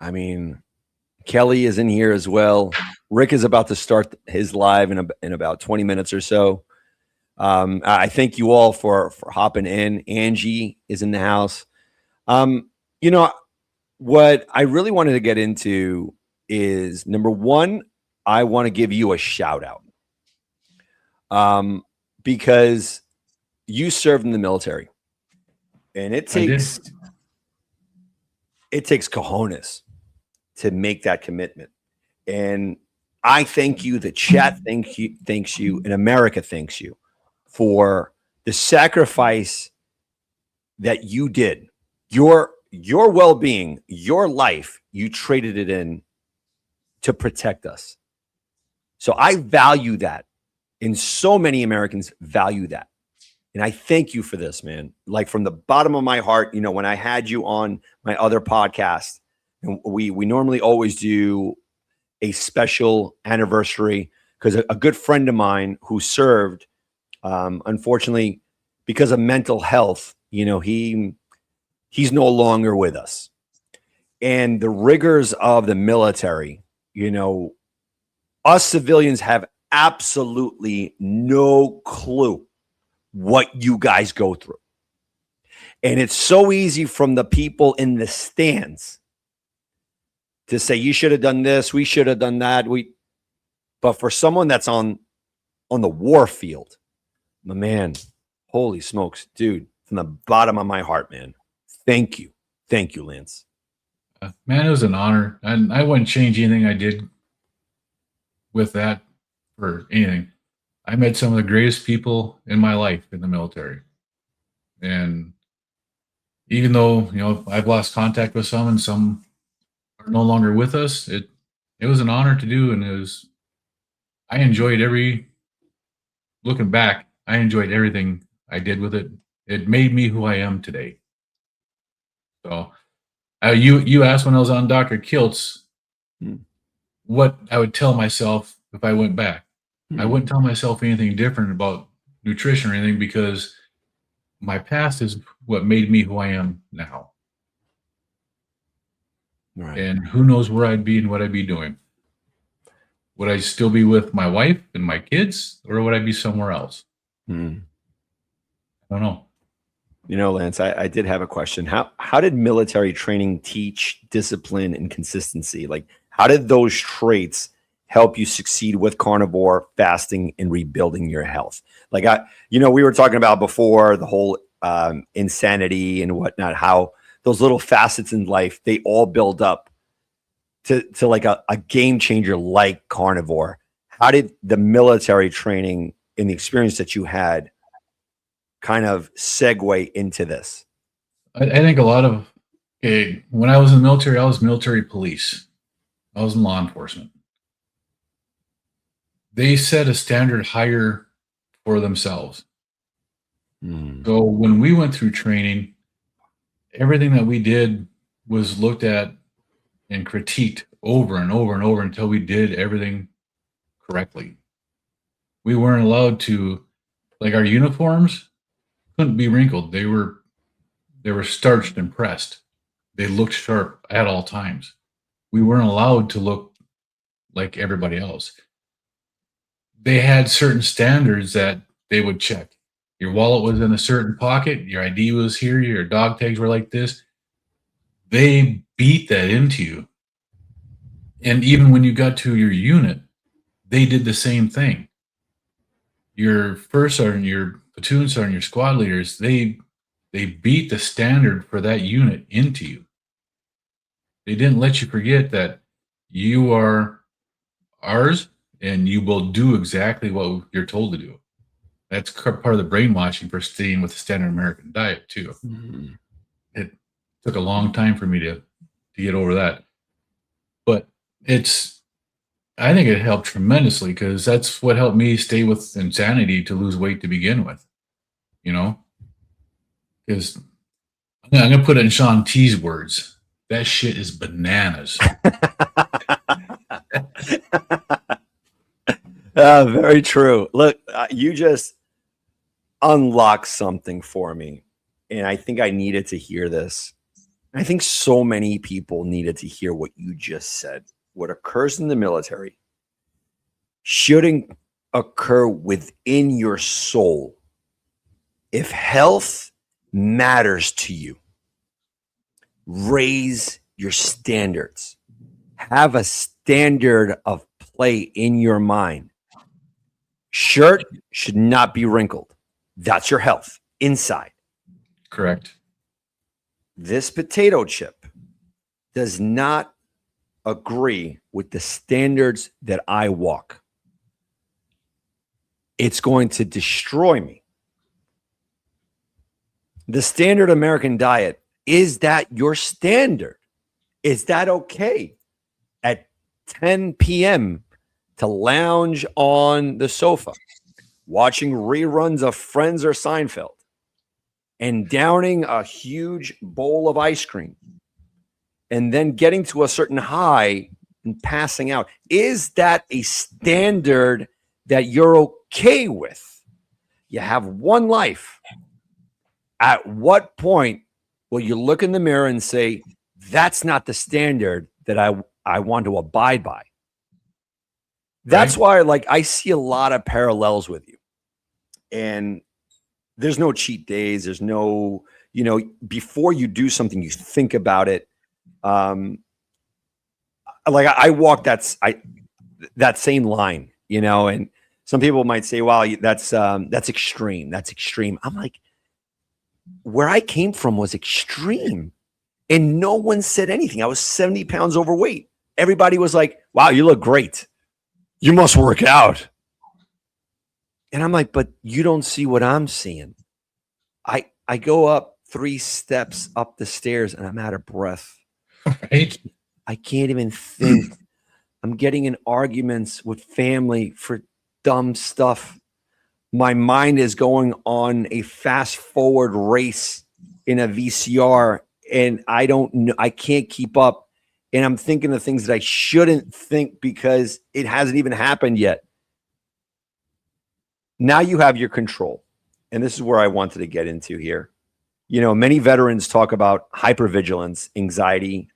[SPEAKER 1] I mean, Kelly is in here as well. Rick is about to start his live in about 20 minutes or so. I thank you all for hopping in. Angie is in the house. You know, what I really wanted to get into is, number one, I want to give you a shout out. Because you served in the military, and it takes cojones to make that commitment. And I thank you, the chat thanks you, and America thanks you for the sacrifice that you did. Your well-being, your life, you traded it in to protect us. So I value that. And so many Americans value that. And I thank you for this, man. Like from the bottom of my heart, you know, when I had you on my other podcast, and we normally always do a special anniversary because a good friend of mine who served, unfortunately, because of mental health, you know, he's no longer with us. And the rigors of the military, you know, us civilians have absolutely no clue what you guys go through. And it's so easy from the people in the stands to say, you should have done this, we should have done that. But for someone that's on the war field, my man, holy smokes, dude, from the bottom of my heart, man. Thank you. Thank you, Lance.
[SPEAKER 2] Man, it was an honor. And I wouldn't change anything I did with that for anything. I met some of the greatest people in my life in the military. And even though, you know, I've lost contact with some and some are no longer with us, it was an honor to do. And I enjoyed looking back, I enjoyed everything I did with it. It made me who I am today. So you asked when I was on Dr. Kilt's what I would tell myself if I went back. I wouldn't tell myself anything different about nutrition or anything because my past is what made me who I am now. Right. And who knows where I'd be and what I'd be doing. Would I still be with my wife and my kids, or would I be somewhere else? I don't know.
[SPEAKER 1] You know, Lance, I did have a question. How did military training teach discipline and consistency? Like, how did those traits help you succeed with carnivore, fasting, and rebuilding your health? Like, we were talking about before the whole insanity and whatnot, how those little facets in life, they all build up to like a game changer like carnivore. How did the military training and the experience that you had kind of segue into this?
[SPEAKER 2] I think a lot of, when I was in the military, I was military police. I was in law enforcement. They set a standard higher for themselves. So when we went through training, everything that we did was looked at and critiqued over and over and over until we did everything correctly. We weren't allowed to, like, our uniforms couldn't be wrinkled. They were starched and pressed. They looked sharp at all times. We weren't allowed to look like everybody else. They had certain standards that they would check. Your wallet was in a certain pocket. Your ID was here. Your dog tags were like this. They beat that into you. And even when you got to your unit, they did the same thing. Your first sergeant, your platoon sergeant, your squad leaders, they beat the standard for that unit into you. They didn't let you forget that you are ours and you will do exactly what you're told to do. That's part of the brainwashing for staying with the standard American diet too. It took a long time for me to get over that. But I think it helped tremendously because that's what helped me stay with insanity to lose weight to begin with. You know? Because I'm going to put it in Sean T's words. That shit is bananas.
[SPEAKER 1] Very true. Look, you just unlocked something for me. And I think I needed to hear this. I think so many people needed to hear what you just said. What occurs in the military shouldn't occur within your soul. If health matters to you, raise your standards. Have a standard of play in your mind. Shirt should not be wrinkled. That's your health inside.
[SPEAKER 2] Correct.
[SPEAKER 1] This potato chip does not agree with the standards that I walk. It's going to destroy me. The standard American diet, is that your standard? Is that okay at 10 p.m. to lounge on the sofa, watching reruns of Friends or Seinfeld, and downing a huge bowl of ice cream, and then getting to a certain high and passing out? Is that a standard that you're okay with? You have one life. At what point will you look in the mirror and say, that's not the standard that I want to abide by? That's why, like, I see a lot of parallels with you. And there's no cheat days. There's no, before you do something, you think about it. Like I walk that same line, and some people might say, wow, that's extreme. That's extreme. I'm like, where I came from was extreme, and no one said anything. I was 70 pounds overweight. Everybody was like, wow, you look great. You must work out. And I'm like, but you don't see what I'm seeing. I go up 3 steps up the stairs and I'm out of breath.
[SPEAKER 2] Right?
[SPEAKER 1] I can't even think. I'm getting in arguments with family for dumb stuff. My mind is going on a fast forward race in a VCR, and I don't know. I can't keep up. And I'm thinking of things that I shouldn't think because it hasn't even happened yet. Now you have your control. And this is where I wanted to get into here. Many veterans talk about hypervigilance, anxiety,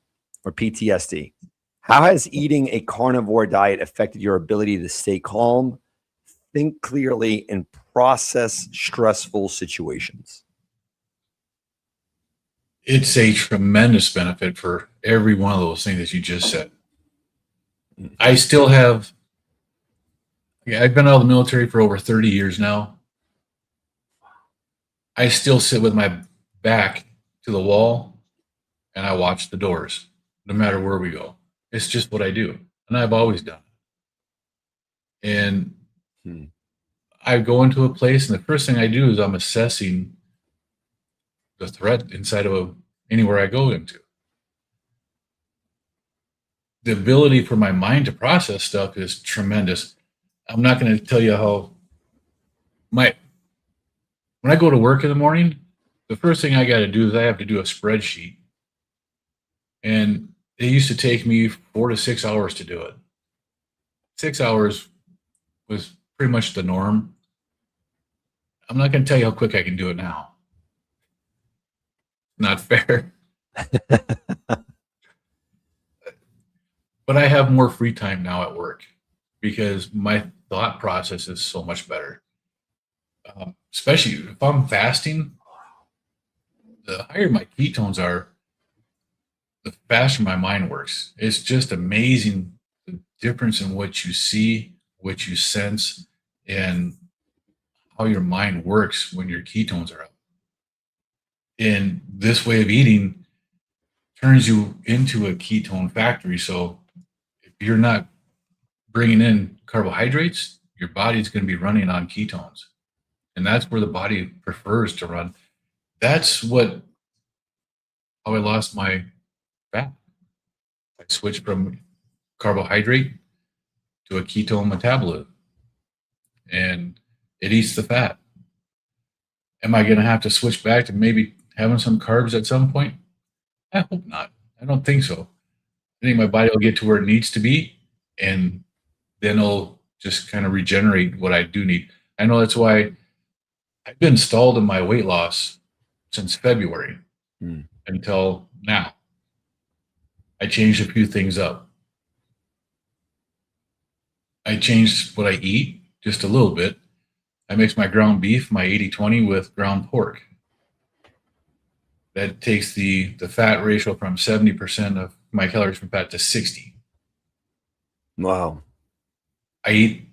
[SPEAKER 1] or PTSD. How has eating a carnivore diet affected your ability to stay calm, think clearly, and process stressful situations?
[SPEAKER 2] It's a tremendous benefit for every one of those things that you just said. I still have, I've been out of the military for over 30 years now. I still sit with my back to the wall and I watch the doors, no matter where we go. It's just what I do. And I've always done it. And I go into a place, and the first thing I do is I'm assessing the threat inside of anywhere I go into. The ability for my mind to process stuff is tremendous. I'm not going to tell you how when I go to work in the morning, the first thing I got to do is I have to do a spreadsheet. And it used to take me 4 to 6 hours to do it. 6 hours was pretty much the norm. I'm not going to tell you how quick I can do it now. Not fair. But I have more free time now at work because my thought process is so much better. Especially if I'm fasting, the higher my ketones are, the faster my mind works. It's just amazing the difference in what you see, what you sense, and how your mind works when your ketones are up. And this way of eating turns you into a ketone factory. So if you're not bringing in carbohydrates, your body's going to be running on ketones. And that's where the body prefers to run. That's how I lost my fat. I switched from carbohydrate to a ketone metabolism, and it eats the fat. Am I going to have to switch back to maybe having some carbs at some point? I hope not. I don't think so. I think my body will get to where it needs to be, and then it'll just kind of regenerate what I do need. I know that's why I've been stalled in my weight loss since February until now. I changed a few things up. I changed what I eat just a little bit. I mix my ground beef, my 80-20, with ground pork. That takes the fat ratio from 70% of my calories from fat to 60.
[SPEAKER 1] Wow.
[SPEAKER 2] I eat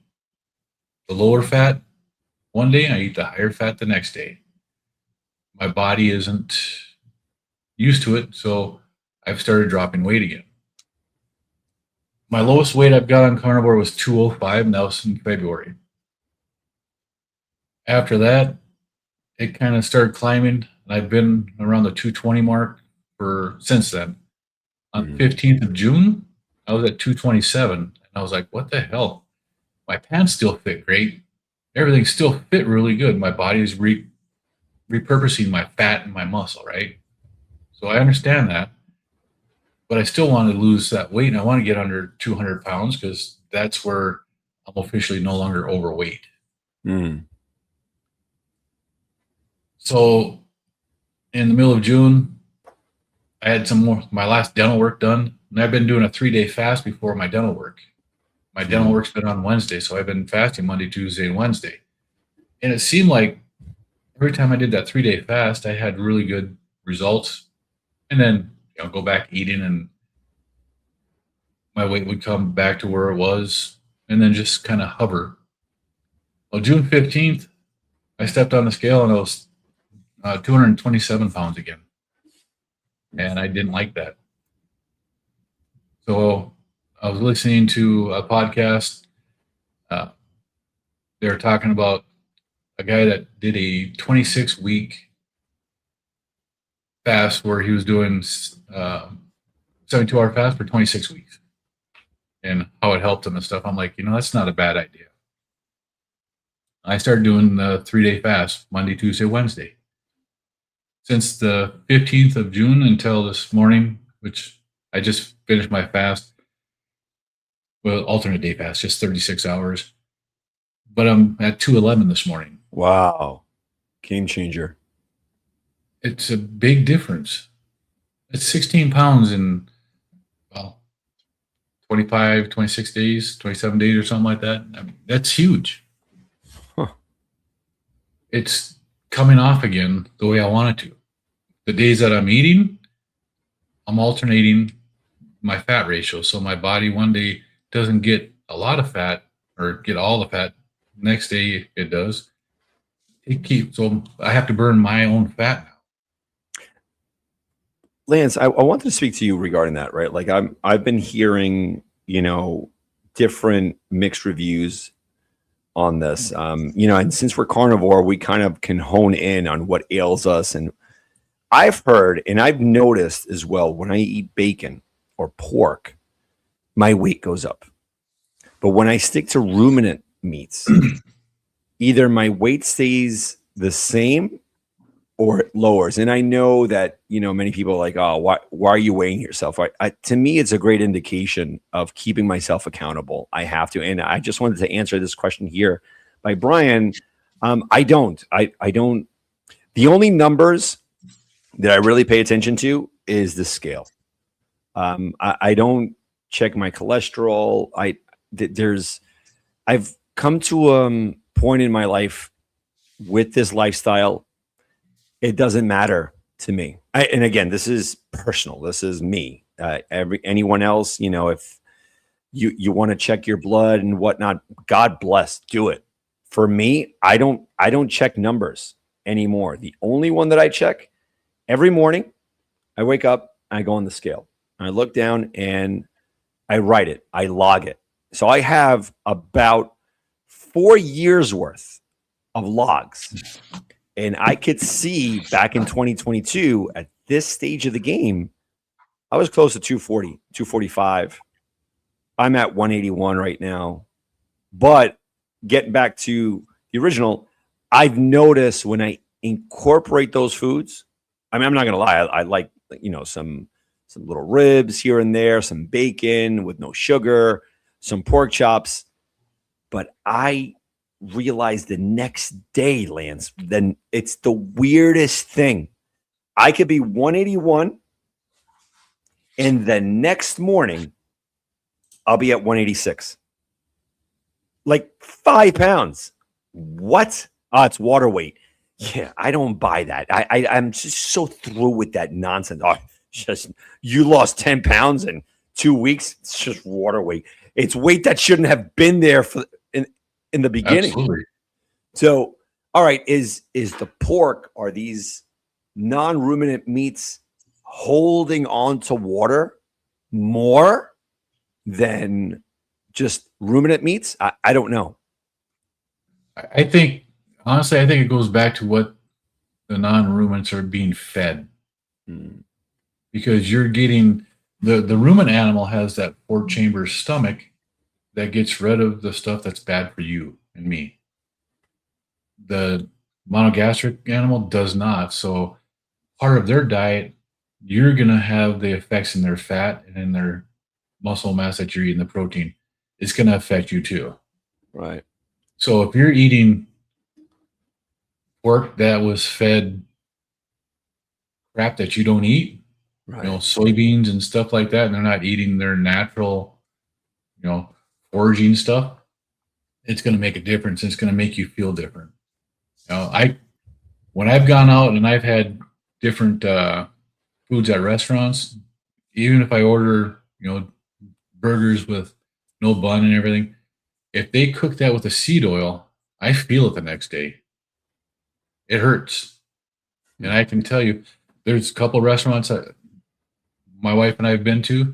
[SPEAKER 2] the lower fat, one day and I eat the higher fat the next day. My body isn't used to it, so I've started dropping weight again. My lowest weight I've got on carnivore was 205, and that was in February. After that, it kind of started climbing, and I've been around the 220 mark since then. On 15th of June, I was at 227, and I was like, what the hell? My pants still fit great. Everything still fit really good. My body is repurposing my fat and my muscle, right? So I understand that. But I still want to lose that weight, and I want to get under 200 pounds because that's where I'm officially no longer overweight. So in the middle of June, I had my last dental work done, and I've been doing a 3-day fast before my dental work. My dental work's been on Wednesday, so I've been fasting Monday, Tuesday, and Wednesday. And it seemed like every time I did that 3-day fast, I had really good results. And then, go back eating, and my weight would come back to where it was, and then just kind of hover. Well, June 15th, I stepped on the scale, and I was 227 pounds again. And I didn't like that. So I was listening to a podcast. They were talking about a guy that did a 26-week fast where he was doing 72-hour fast for 26 weeks and how it helped him and stuff. I'm like, that's not a bad idea. I started doing the 3-day fast, Monday, Tuesday, Wednesday. Since the 15th of June until this morning, which I just finished my fast, well, alternate day fast, just 36 hours. But I'm at 211 this morning.
[SPEAKER 1] Wow. Game changer.
[SPEAKER 2] It's a big difference. It's 16 pounds in, 25, 26 days, 27 days or something like that. I mean, that's huge.
[SPEAKER 1] Huh.
[SPEAKER 2] It's coming off again the way I want it to. The days that I'm eating, I'm alternating my fat ratio. So my body one day doesn't get a lot of fat or get all the fat. Next day it does. So I have to burn my own fat now.
[SPEAKER 1] Lance, I wanted to speak to you regarding that, right? Like I've been hearing, different mixed reviews on this. And since we're carnivore, we kind of can hone in on what ails us. And I've heard, and I've noticed as well, when I eat bacon or pork, my weight goes up. But when I stick to ruminant meats, either my weight stays the same or it lowers. And I know that, many people are like, oh, why are you weighing yourself? To me, it's a great indication of keeping myself accountable. I have to. And I just wanted to answer this question here by Brian. I don't. The only numbers that I really pay attention to is the scale. I don't check my cholesterol. I've come to a point in my life with this lifestyle. It doesn't matter to me. And again, this is personal. This is me. Anyone else, if you want to check your blood and whatnot, God bless, do it. For me, I don't check numbers anymore. The only one that I check every morning, I wake up, I go on the scale, I look down and I write it. I log it. So I have about 4 years worth of logs. And I could see back in 2022, at this stage of the game, I was close to 240, 245. I'm at 181 right now. But getting back to the original, I've noticed when I incorporate those foods, I'm not going to lie, I like, some little ribs here and there, some bacon with no sugar, some pork chops. But I realized the next day, Lance, then it's the weirdest thing. I could be 181 and the next morning I'll be at 186. Like 5 pounds. What? Oh, it's water weight. Yeah, I don't buy that. I'm just so through with that nonsense. Oh, just you lost 10 pounds in 2 weeks. It's just water weight. It's weight that shouldn't have been there in the beginning.
[SPEAKER 2] Absolutely.
[SPEAKER 1] So All right, is the pork, are these non-ruminant meats holding on to water more than just ruminant meats? I don't know.
[SPEAKER 2] I think, honestly, I think it goes back to what the non-ruminants are being fed,
[SPEAKER 1] Mm,
[SPEAKER 2] because you're getting the ruminant animal has that 4-chamber stomach that gets rid of the stuff that's bad for you and me. The monogastric animal does not. So part of their diet, you're going to have the effects in their fat and in their muscle mass that you're eating, the protein. It's going to affect you too.
[SPEAKER 1] right.
[SPEAKER 2] So if you're eating pork that was fed crap that you don't eat,
[SPEAKER 1] Right.
[SPEAKER 2] soybeans and stuff like that, and they're not eating their natural, foraging stuff, it's going to make a difference. It's going to make you feel different. When I've gone out and I've had different foods at restaurants, even if I order, burgers with no bun and everything, if they cook that with a seed oil, I feel it the next day. It hurts. And I can tell you, there's a couple restaurants that my wife and I have been to,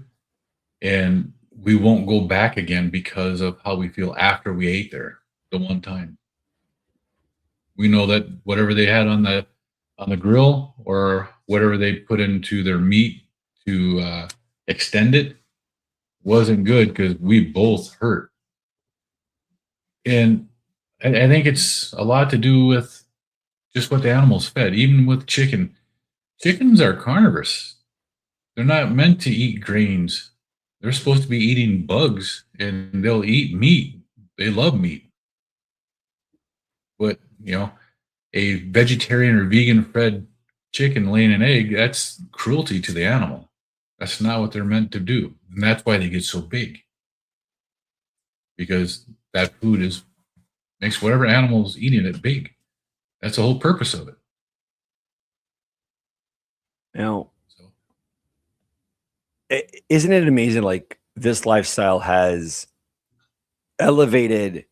[SPEAKER 2] and we won't go back again because of how we feel after we ate there the one time. We know that whatever they had on the grill or whatever they put into their meat to extend it wasn't good, because we both hurt. And I think it's a lot to do with just what the animal's fed. Even with chicken, chickens are carnivores. They're not meant to eat grains. They're supposed to be eating bugs, and they'll eat meat. They love meat. But, a vegetarian or vegan fed chicken laying an egg, that's cruelty to the animal. That's not what they're meant to do. And that's why they get so big. Because that food makes whatever animal is eating it big. That's the whole purpose of it.
[SPEAKER 1] Now, isn't it amazing? Like, this lifestyle has elevated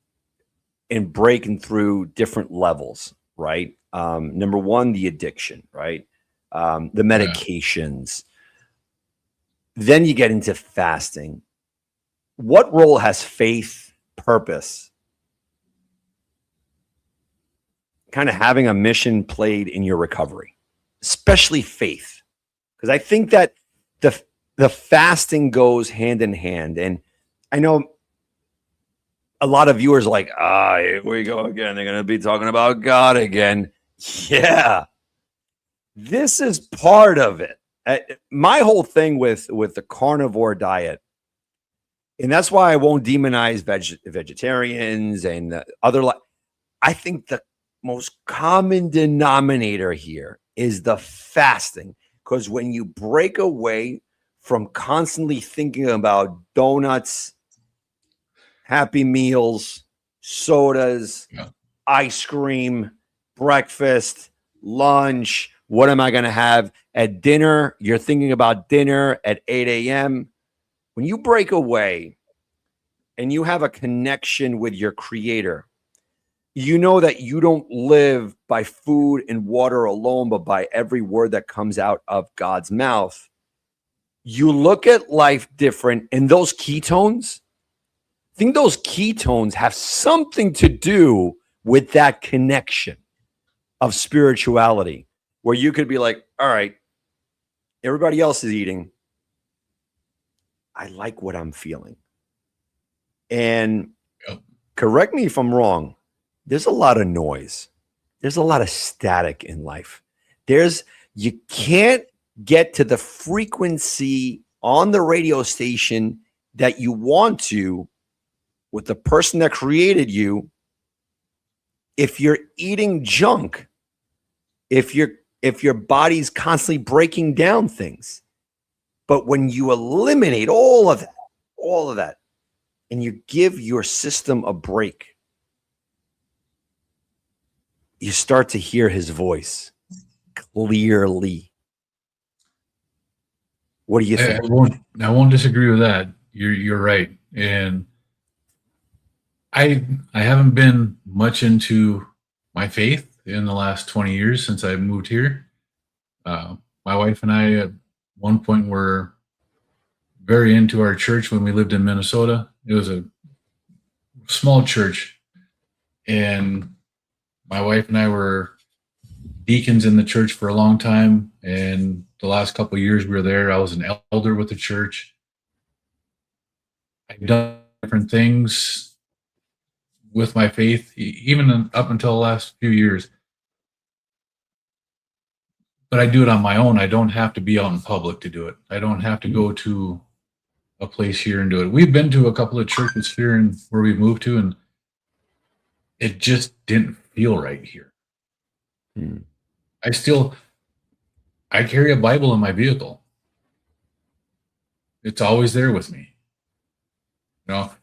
[SPEAKER 1] and breaking through different levels, right? Number one, the addiction, right? The medications. Then you get into fasting. What role has faith, purpose, kind of having a mission played in your recovery, especially faith? Because I think that the fasting goes hand in hand. And I know a lot of viewers are like, here we go again. They're going to be talking about God again. Yeah. This is part of it. My whole thing with the carnivore diet, and that's why I won't demonize vegetarians and other. I think the most common denominator here is the fasting, because when you break away from constantly thinking about donuts, Happy Meals, sodas, ice cream, breakfast, lunch, what am I going to have at dinner? You're thinking about dinner at 8 a.m. When you break away and you have a connection with your creator, you know that you don't live by food and water alone, but by every word that comes out of God's mouth. You look at life different, and those ketones, I think those ketones have something to do with that connection of spirituality, where you could be like, all right, everybody else is eating. I like what I'm feeling. And correct me if I'm wrong, there's a lot of noise. There's a lot of static in life. You can't get to the frequency on the radio station that you want to with the person that created you if you're eating junk, if your body's constantly breaking down things. But when you eliminate all of that, and you give your system a break, you start to hear his voice clearly. What do you think?
[SPEAKER 2] I won't disagree with that. You're right. And I haven't been much into my faith in the last 20 years since I moved here. My wife and I at one point were very into our church when we lived in Minnesota. It was a small church, and my wife and I were deacons in the church for a long time. And the last couple of years we were there, I was an elder with the church. I've done different things with my faith, even up until the last few years. But I do it on my own. I don't have to be out in public to do it. I don't have to go to a place here and do it. We've been to a couple of churches here and where we've moved to, and it just didn't feel right here. I carry a Bible in my vehicle. It's always there with me.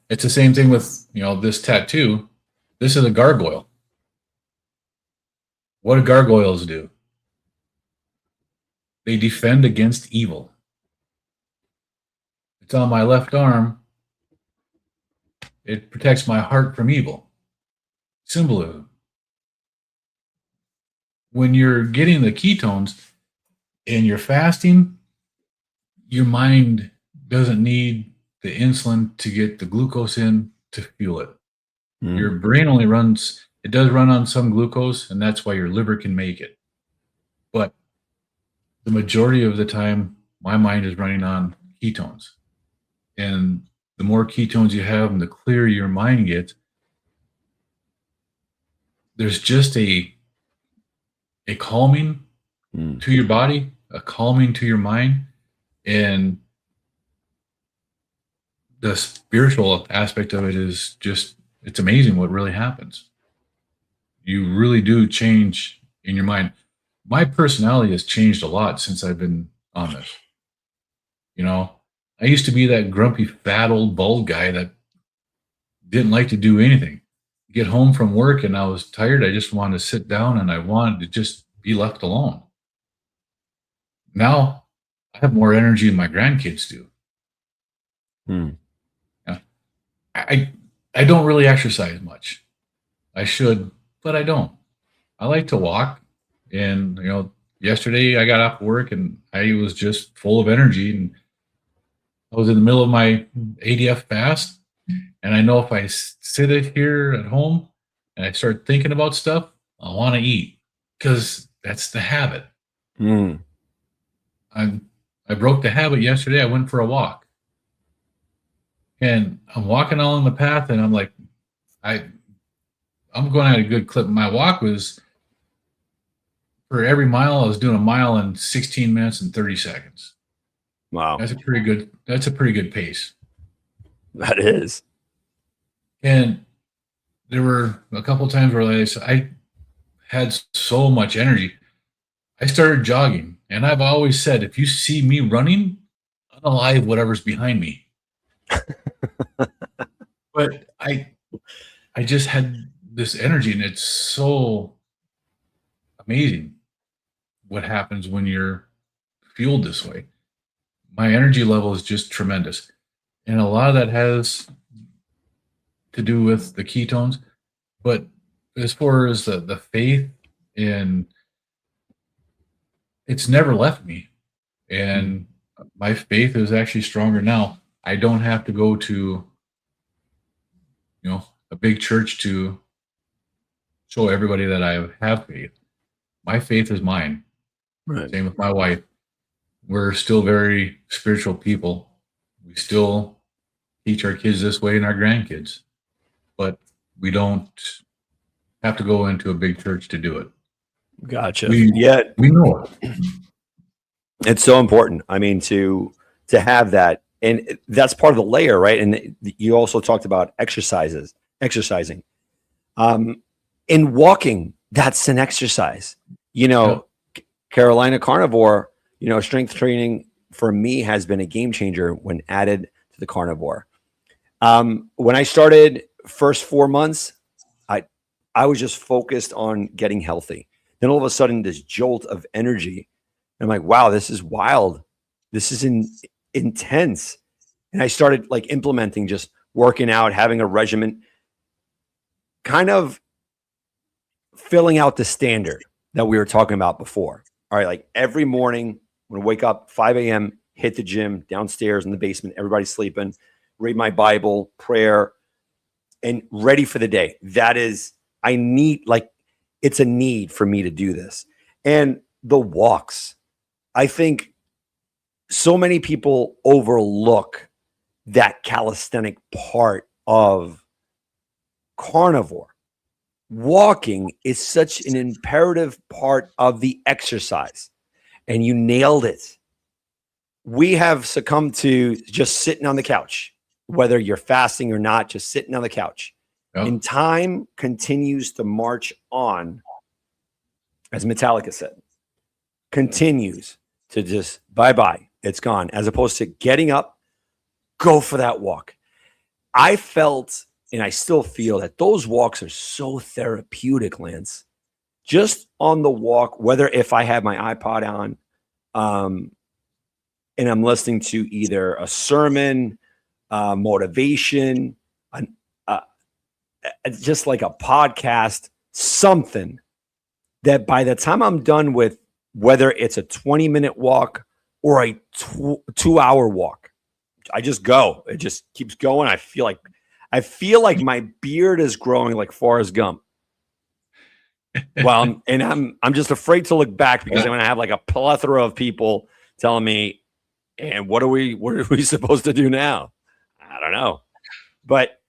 [SPEAKER 2] It's the same thing with, this tattoo. This is a gargoyle. What do gargoyles do? They defend against evil. It's on my left arm. It protects my heart from evil. Symbolism. When you're getting the ketones and you're fasting, your mind doesn't need the insulin to get the glucose in to fuel it. Your brain only does run on some glucose, and that's why your liver can make it. But the majority of the time, my mind is running on ketones. And the more ketones you have and the clearer your mind gets, there's just a calming to your body, a calming to your mind, and the spiritual aspect of it is just, it's amazing what really happens. You really do change in your mind. My personality has changed a lot since I've been on this. I used to be that grumpy, fat, old, bald guy that didn't like to do anything. Get home from work and I was tired. I just wanted to sit down and I wanted to just be left alone. Now I have more energy than my grandkids do. I don't really exercise much. I should, but I don't. I like to walk. And, yesterday I got off work and I was just full of energy, and I was in the middle of my ADF fast. And I know if I sit it here at home and I start thinking about stuff, I want to eat, because that's the habit. I broke the habit yesterday. I went for a walk. And I'm walking along the path and I'm like, I'm going at a good clip. My walk was, for every mile, I was doing a mile in 16 minutes and 30 seconds.
[SPEAKER 1] Wow.
[SPEAKER 2] That's a pretty good pace.
[SPEAKER 1] That is.
[SPEAKER 2] And there were a couple of times where I had so much energy. I started jogging, and I've always said, if you see me running, unalive whatever's behind me. But I just had this energy, and it's so amazing what happens when you're fueled this way. My energy level is just tremendous. And a lot of that has to do with the ketones. But as far as the faith, and it's never left me. And my faith is actually stronger now. I don't have to go to, a big church to show everybody that I have faith. My faith is mine.
[SPEAKER 1] Right.
[SPEAKER 2] Same with my wife. We're still very spiritual people. We still teach our kids this way and our grandkids, but we don't have to go into a big church to do it.
[SPEAKER 1] Gotcha.
[SPEAKER 2] We know it.
[SPEAKER 1] It's so important. I mean, to have that, and that's part of the layer, right? And you also talked about exercising. In walking, that's an exercise. Carolina Carnivore, strength training for me has been a game changer when added to the carnivore. When I started, first 4 months, I was just focused on getting healthy. Then all of a sudden, this jolt of energy. I'm like, wow, this is wild. This is intense. And I started implementing, just working out, having a regimen, kind of filling out the standard that we were talking about before. All right, like every morning when I wake up 5 a.m., hit the gym downstairs in the basement, everybody's sleeping, read my Bible, prayer, and ready for the day. That is, I need, like, it's a need for me to do this. And the walks, I think so many people overlook that calisthenic part of carnivore. Walking is such an imperative part of the exercise, and you nailed it. We have succumbed to just sitting on the couch, whether you're fasting or not, just sitting on the couch.
[SPEAKER 2] Yep.
[SPEAKER 1] And time continues to march on, as Metallica said, continues to just bye-bye, it's gone, as opposed to getting up, go for that walk. I felt, and I still feel, that those walks are so therapeutic, Lance. Just on the walk, whether if I have my iPod on, and I'm listening to either a sermon, motivation, just like a podcast, something that by the time I'm done with, whether it's a 20-minute walk or a 2-hour walk, I just go. It just keeps going. I feel like my beard is growing like Forrest Gump. Well, and I'm just afraid to look back because I'm going to have like a plethora of people telling me, and what are we supposed to do now? I don't know. But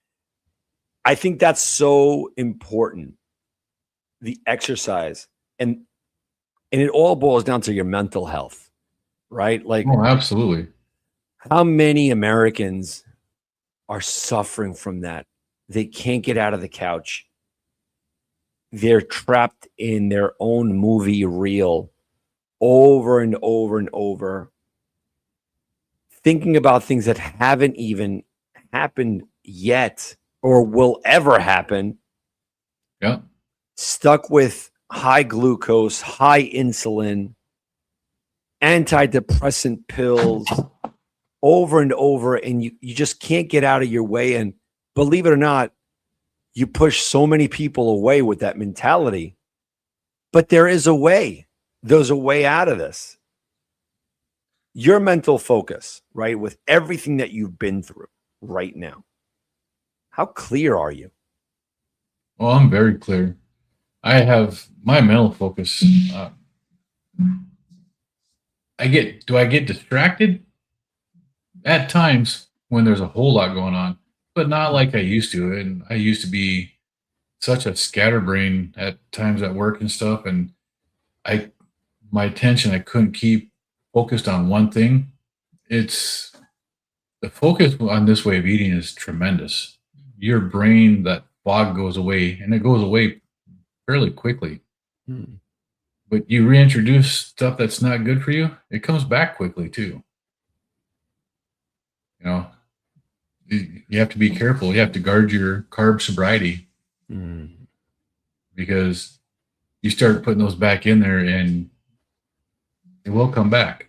[SPEAKER 1] I think that's so important, the exercise. And it all boils down to your mental health, right? Like,
[SPEAKER 2] oh, absolutely.
[SPEAKER 1] How many Americans are suffering from that? They can't get out of the couch. They're trapped in their own movie reel over and over and over, thinking about things that haven't even happened yet or will ever happen.
[SPEAKER 2] Yeah.
[SPEAKER 1] Stuck with high glucose, high insulin, antidepressant pills over and over, and you just can't get out of your way. And believe it or not, you push so many people away with that mentality. But there is a way. There's a way out of this. Your mental focus, right, with everything that you've been through right now. How clear are you?
[SPEAKER 2] Well, I'm very clear. I have my mental focus. Do I get distracted? At times when there's a whole lot going on, but not like I used to. And I used to be such a scatterbrain at times at work and stuff. And my attention, I couldn't keep focused on one thing. It's the focus on this way of eating is tremendous. Your brain, that fog goes away, and it goes away fairly quickly. But you reintroduce stuff that's not good for you, it comes back quickly too. You know, you have to be careful. You have to guard your carb sobriety because you start putting those back in there and it will come back.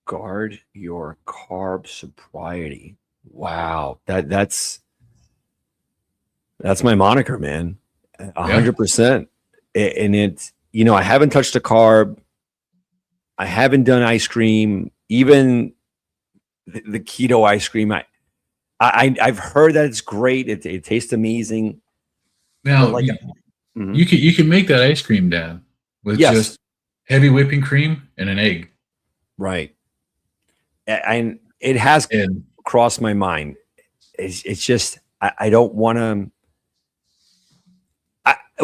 [SPEAKER 1] Guard your carb sobriety. Wow. That's my moniker, man. 100%. And it's, I haven't touched a carb. I haven't done ice cream, even the keto ice cream. I've heard that it's great. It tastes amazing.
[SPEAKER 2] Now, like, you can make that ice cream, Dan, with just heavy whipping cream and an egg.
[SPEAKER 1] Right. And it has crossed my mind. It's just I don't want to.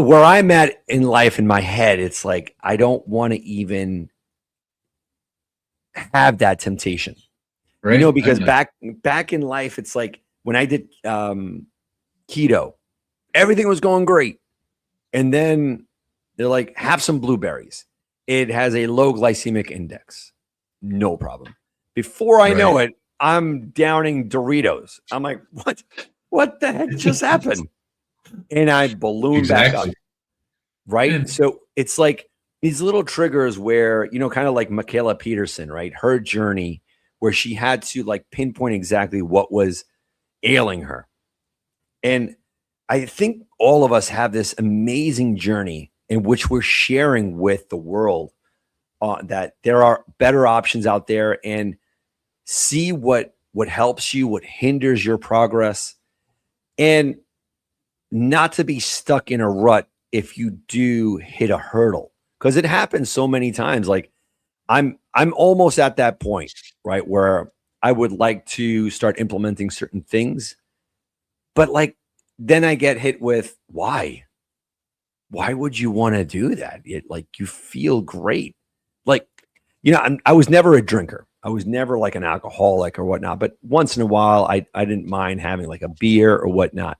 [SPEAKER 1] Where I'm at in life, in my head, it's like I don't want to even have that temptation, right? Because back in life, it's like when I did keto, everything was going great, and then they're like, have some blueberries. It has a low glycemic index, no problem. Before I know it, I'm downing Doritos. I'm like, what the heck just happened? And I balloon back up, right? So it's like these little triggers where, kind of like Michaela Peterson, right? Her journey where she had to like pinpoint exactly what was ailing her. And I think all of us have this amazing journey in which we're sharing with the world that there are better options out there, and see what helps you, what hinders your progress, and not to be stuck in a rut if you do hit a hurdle, because it happens so many times. Like I'm almost at that point, right, where I would like to start implementing certain things, but like then I get hit with why would you want to do that? Like you feel great. Like, I was never a drinker. I was never like an alcoholic or whatnot, but once in a while I didn't mind having like a beer or whatnot.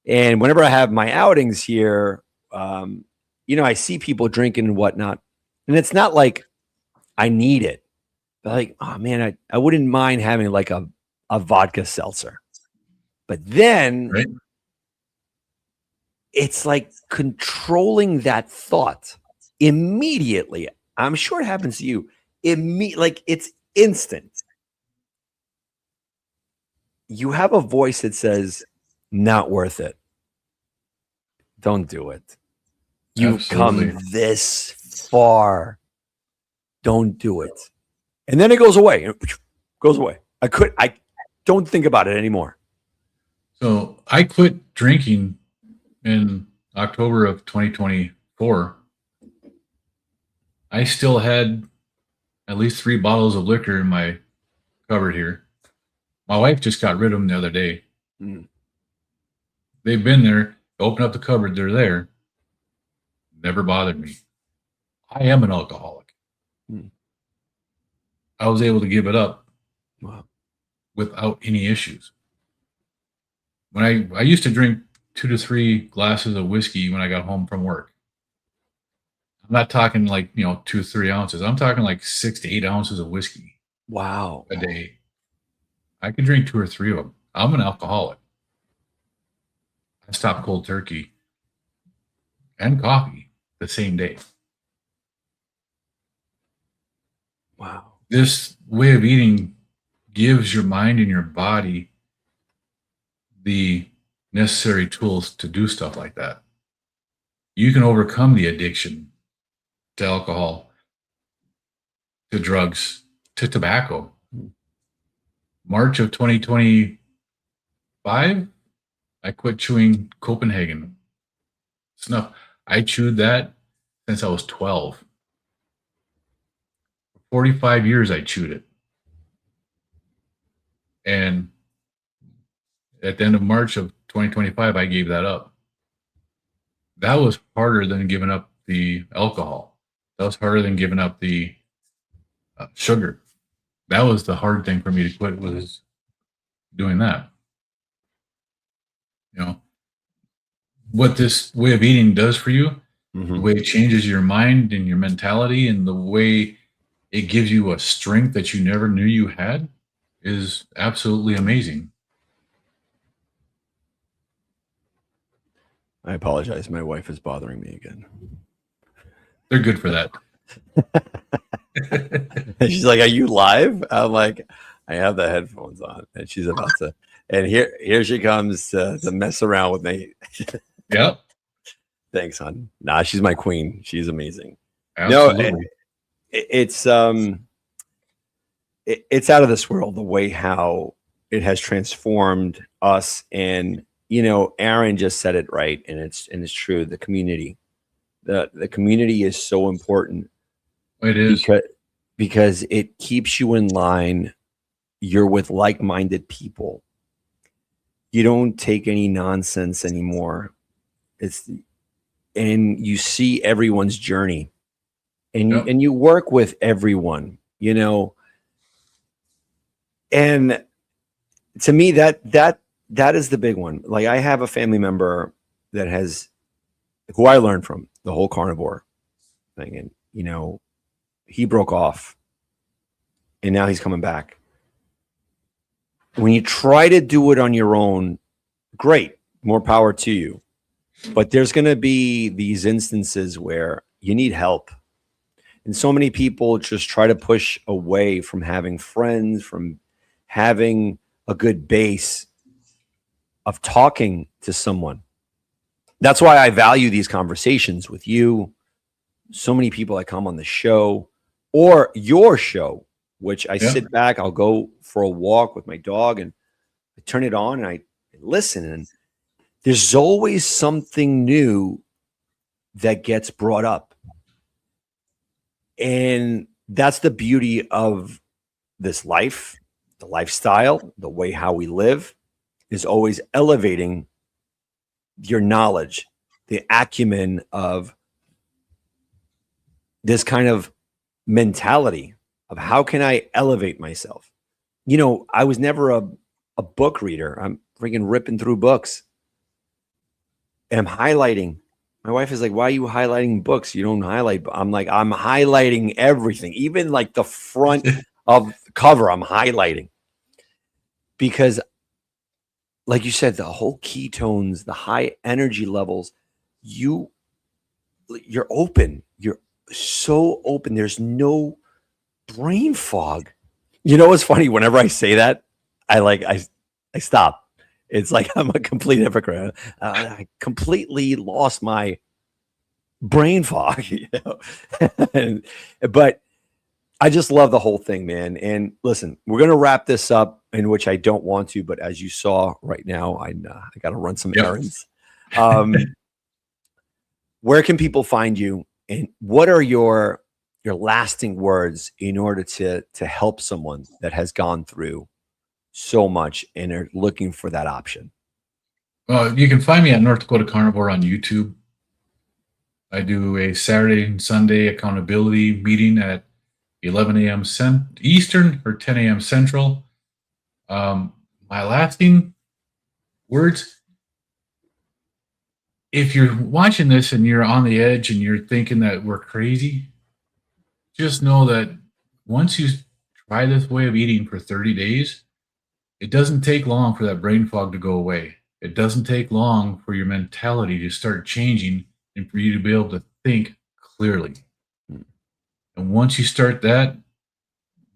[SPEAKER 1] And whenever I have my outings here, I see people drinking and whatnot, and it's not like I need it. But like, oh man, I wouldn't mind having like a vodka seltzer. But then
[SPEAKER 2] Right.
[SPEAKER 1] it's like controlling that thought immediately. I'm sure it happens to you. Like it's instant. You have a voice that says, not worth it. Don't do it. You've
[SPEAKER 2] Absolutely.
[SPEAKER 1] come this far. Don't do it. And then it goes away. It goes away. I don't think about it anymore.
[SPEAKER 2] So I quit drinking in October of 2024. I still had at least 3 bottles of liquor in my cupboard here. My wife just got rid of them the other day.
[SPEAKER 1] Mm.
[SPEAKER 2] They've been there. Open up the cupboard, they're there. Never bothered me. I am an alcoholic.
[SPEAKER 1] Mm.
[SPEAKER 2] I was able to give it up
[SPEAKER 1] Wow.
[SPEAKER 2] without any issues. When I used to drink 2 to 3 glasses of whiskey when I got home from work. I'm not talking like, 2 or 3 ounces. I'm talking like 6 to 8 ounces of whiskey
[SPEAKER 1] Wow.
[SPEAKER 2] a day. I could drink 2 or 3 of them. I'm an alcoholic. I stopped cold turkey and coffee the same day.
[SPEAKER 1] Wow.
[SPEAKER 2] This way of eating gives your mind and your body the necessary tools to do stuff like that. You can overcome the addiction to alcohol, to drugs, to tobacco. March of 2025, I quit chewing Copenhagen snuff. I chewed that since I was 12. For 45 years, I chewed it. And at the end of March of 2025, I gave that up. That was harder than giving up the alcohol. That was harder than giving up the sugar. That was the hard thing for me to quit, was doing that. What this way of eating does for you, the way it changes your mind and your mentality, and the way it gives you a strength that you never knew you had, is absolutely amazing.
[SPEAKER 1] I apologize. My wife is bothering me again.
[SPEAKER 2] They're good for that.
[SPEAKER 1] And she's like, "Are you live?" I'm like, "I have the headphones on," and she's about to. And here she comes to mess around with me.
[SPEAKER 2] Yep.
[SPEAKER 1] Thanks, hon. Nah, she's my queen. She's amazing.
[SPEAKER 2] Absolutely.
[SPEAKER 1] No, it's out of this world, the way how it has transformed us. And Aaron just said it right, and it's true. The community is so important.
[SPEAKER 2] It is.
[SPEAKER 1] Because it keeps you in line. You're with like-minded people. You don't take any nonsense anymore. And you see everyone's journey, and you work with everyone, and to me that is the big one. Like, I have a family member who I learned from the whole carnivore thing, and he broke off, and now he's coming back. When you try to do it on your own, great, more power to you. But there's going to be these instances where you need help. And so many people just try to push away from having friends, from having a good base of talking to someone. That's why I value these conversations with you. So many people that come on the show or your show, which I
[SPEAKER 2] Yeah.
[SPEAKER 1] sit back, I'll go for a walk with my dog and I turn it on and I listen. And there's always something new that gets brought up. And that's the beauty of this life, the lifestyle, the way how we live is always elevating your knowledge, the acumen of this kind of mentality of how can I elevate myself? You know, I was never a book reader. I'm freaking ripping through books. And I'm highlighting. My wife is like, why are you highlighting books? You don't highlight. I'm like, I'm highlighting everything, even like the front of the cover, I'm highlighting. Because, like you said, the whole ketones, the high energy levels, you're open. You're so open. There's no brain fog. You know what's funny? Whenever I say that, I stop. It's like I'm a complete hypocrite. I completely lost my brain fog. You know? But I just love the whole thing, man. And listen, we're gonna wrap this up, in which I don't want to, but as you saw right now, I got to run some errands. Where can people find you, and what are your lasting words in order to help someone that has gone through so much and are looking for that option?
[SPEAKER 2] You can find me at North Dakota Carnivore on YouTube. I do a Saturday and Sunday accountability meeting at 11 a.m. Eastern or 10 a.m. Central. My lasting words, if you're watching this and you're on the edge and you're thinking that we're crazy, just know that once you try this way of eating for 30 days, it doesn't take long for that brain fog to go away. It doesn't take long for your mentality to start changing and for you to be able to think clearly. And once you start that,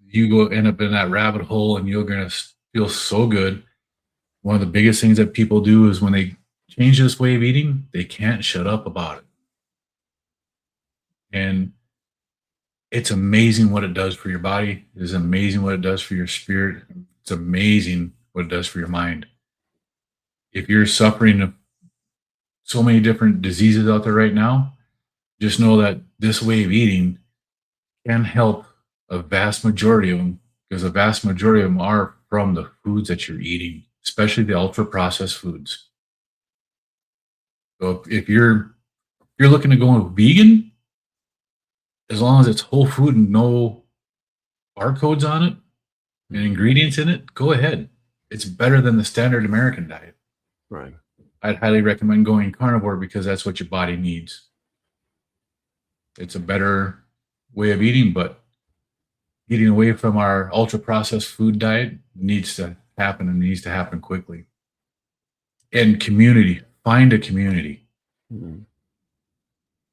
[SPEAKER 2] you go end up in that rabbit hole and you're going to feel so good. One of the biggest things that people do is when they change this way of eating, they can't shut up about it. And it's amazing what it does for your body. It's amazing what it does for your spirit. It's amazing what it does for your mind. If you're suffering so many different diseases out there right now, just know that this way of eating can help a vast majority of them, because a vast majority of them are from the foods that you're eating, especially the ultra processed foods. So if you're looking to go vegan, as long as it's whole food and no barcodes on it and ingredients in it, go ahead. It's better than the standard American diet.
[SPEAKER 1] Right.
[SPEAKER 2] I'd highly recommend going carnivore because that's what your body needs. It's a better way of eating, but getting away from our ultra processed food diet needs to happen, and needs to happen quickly. And community, find a community.
[SPEAKER 1] Mm-hmm.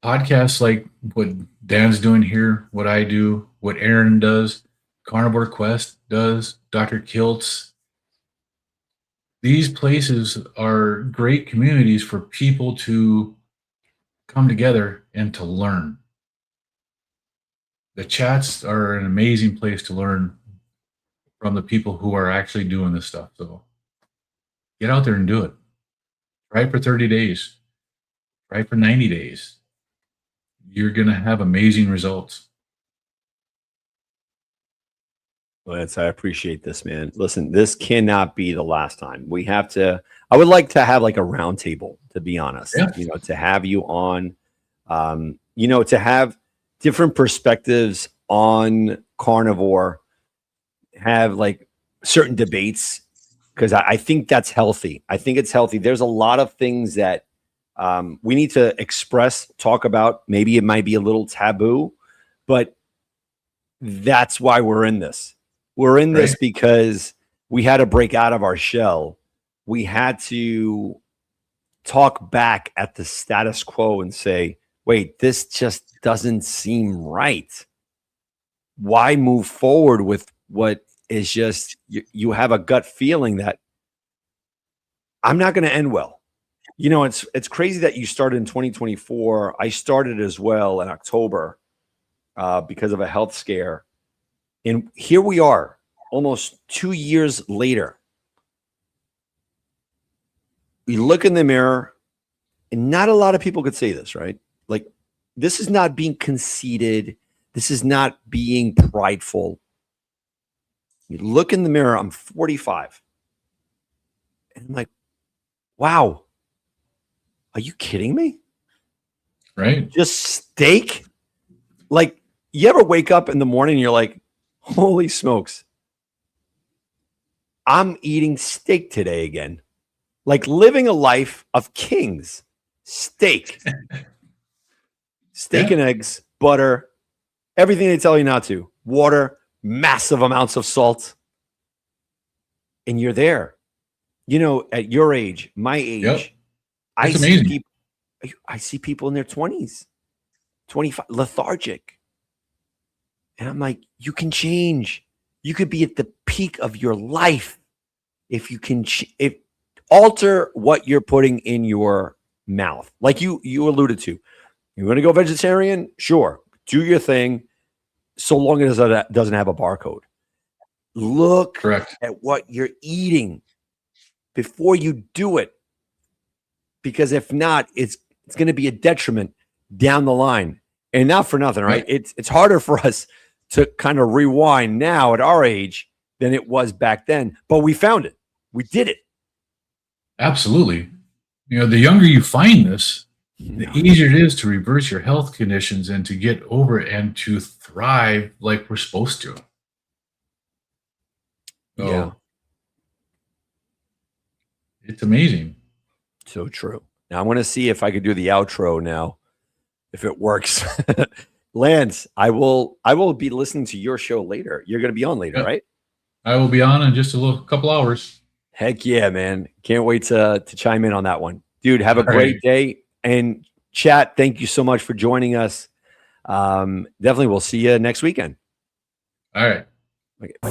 [SPEAKER 2] Podcasts like what Dan's doing here, what I do, what Aaron does, Carnivore Quest does, Dr. Kiltz. These places are great communities for people to come together and to learn. The chats are an amazing place to learn from the people who are actually doing this stuff. So get out there and do it. Try it for 30 days. Try it for 90 days. You're going to have amazing results.
[SPEAKER 1] Well, I appreciate this, man. Listen, this cannot be the last time. We have to, I would like to have like a round table, to be honest, you know, to have you on, you know, to have different perspectives on carnivore, have like certain debates, because I think that's healthy. I think it's healthy. There's a lot of things that we need to express, talk about. Maybe it might be a little taboo, but that's why we're in this. We're in this because we had to break out of our shell. We had to talk back at the status quo and say, wait, this just doesn't seem right. Why move forward with what is just, you have a gut feeling that I'm not going to end well. It's crazy that you started in 2024. I started as well in October because of a health scare. And here we are, almost 2 years later. We look in the mirror, and not a lot of people could say this, right? Like, this is not being conceited. This is not being prideful. You look in the mirror, I'm 45. And I'm like, wow, are you kidding me?
[SPEAKER 2] Right.
[SPEAKER 1] Just steak? Like, you ever wake up in the morning and you're like, holy smokes, I'm eating steak today again. Like living a life of kings. Steak. Steak and eggs, butter, everything they tell you not to. Water, massive amounts of salt. And you're there. At your age, my age,
[SPEAKER 2] Yep.
[SPEAKER 1] I see people in their 20s, 25, lethargic. And I'm like, you can change. You could be at the peak of your life if you can alter what you're putting in your mouth. Like you alluded to. You want to go vegetarian? Sure. Do your thing, so long as it doesn't have a barcode. Look at what you're eating before you do it. Because if not, it's going to be a detriment down the line. And not for nothing, right? It's harder for us to kind of rewind now at our age than it was back then. But we found it. We did it.
[SPEAKER 2] Absolutely. The younger you find this, the easier it is to reverse your health conditions and to get over it and to thrive like we're supposed to. So,
[SPEAKER 1] yeah.
[SPEAKER 2] It's amazing.
[SPEAKER 1] So true. Now I'm going to see if I could do the outro now, if it works. Lance, I will be listening to your show later. You're going to be on later, right?
[SPEAKER 2] I will be on in just a couple hours.
[SPEAKER 1] Heck yeah, man. Can't wait to chime in on that one. Dude, have a great day. And chat, thank you so much for joining us. Definitely we'll see you next weekend.
[SPEAKER 2] All right.
[SPEAKER 1] Okay, bye.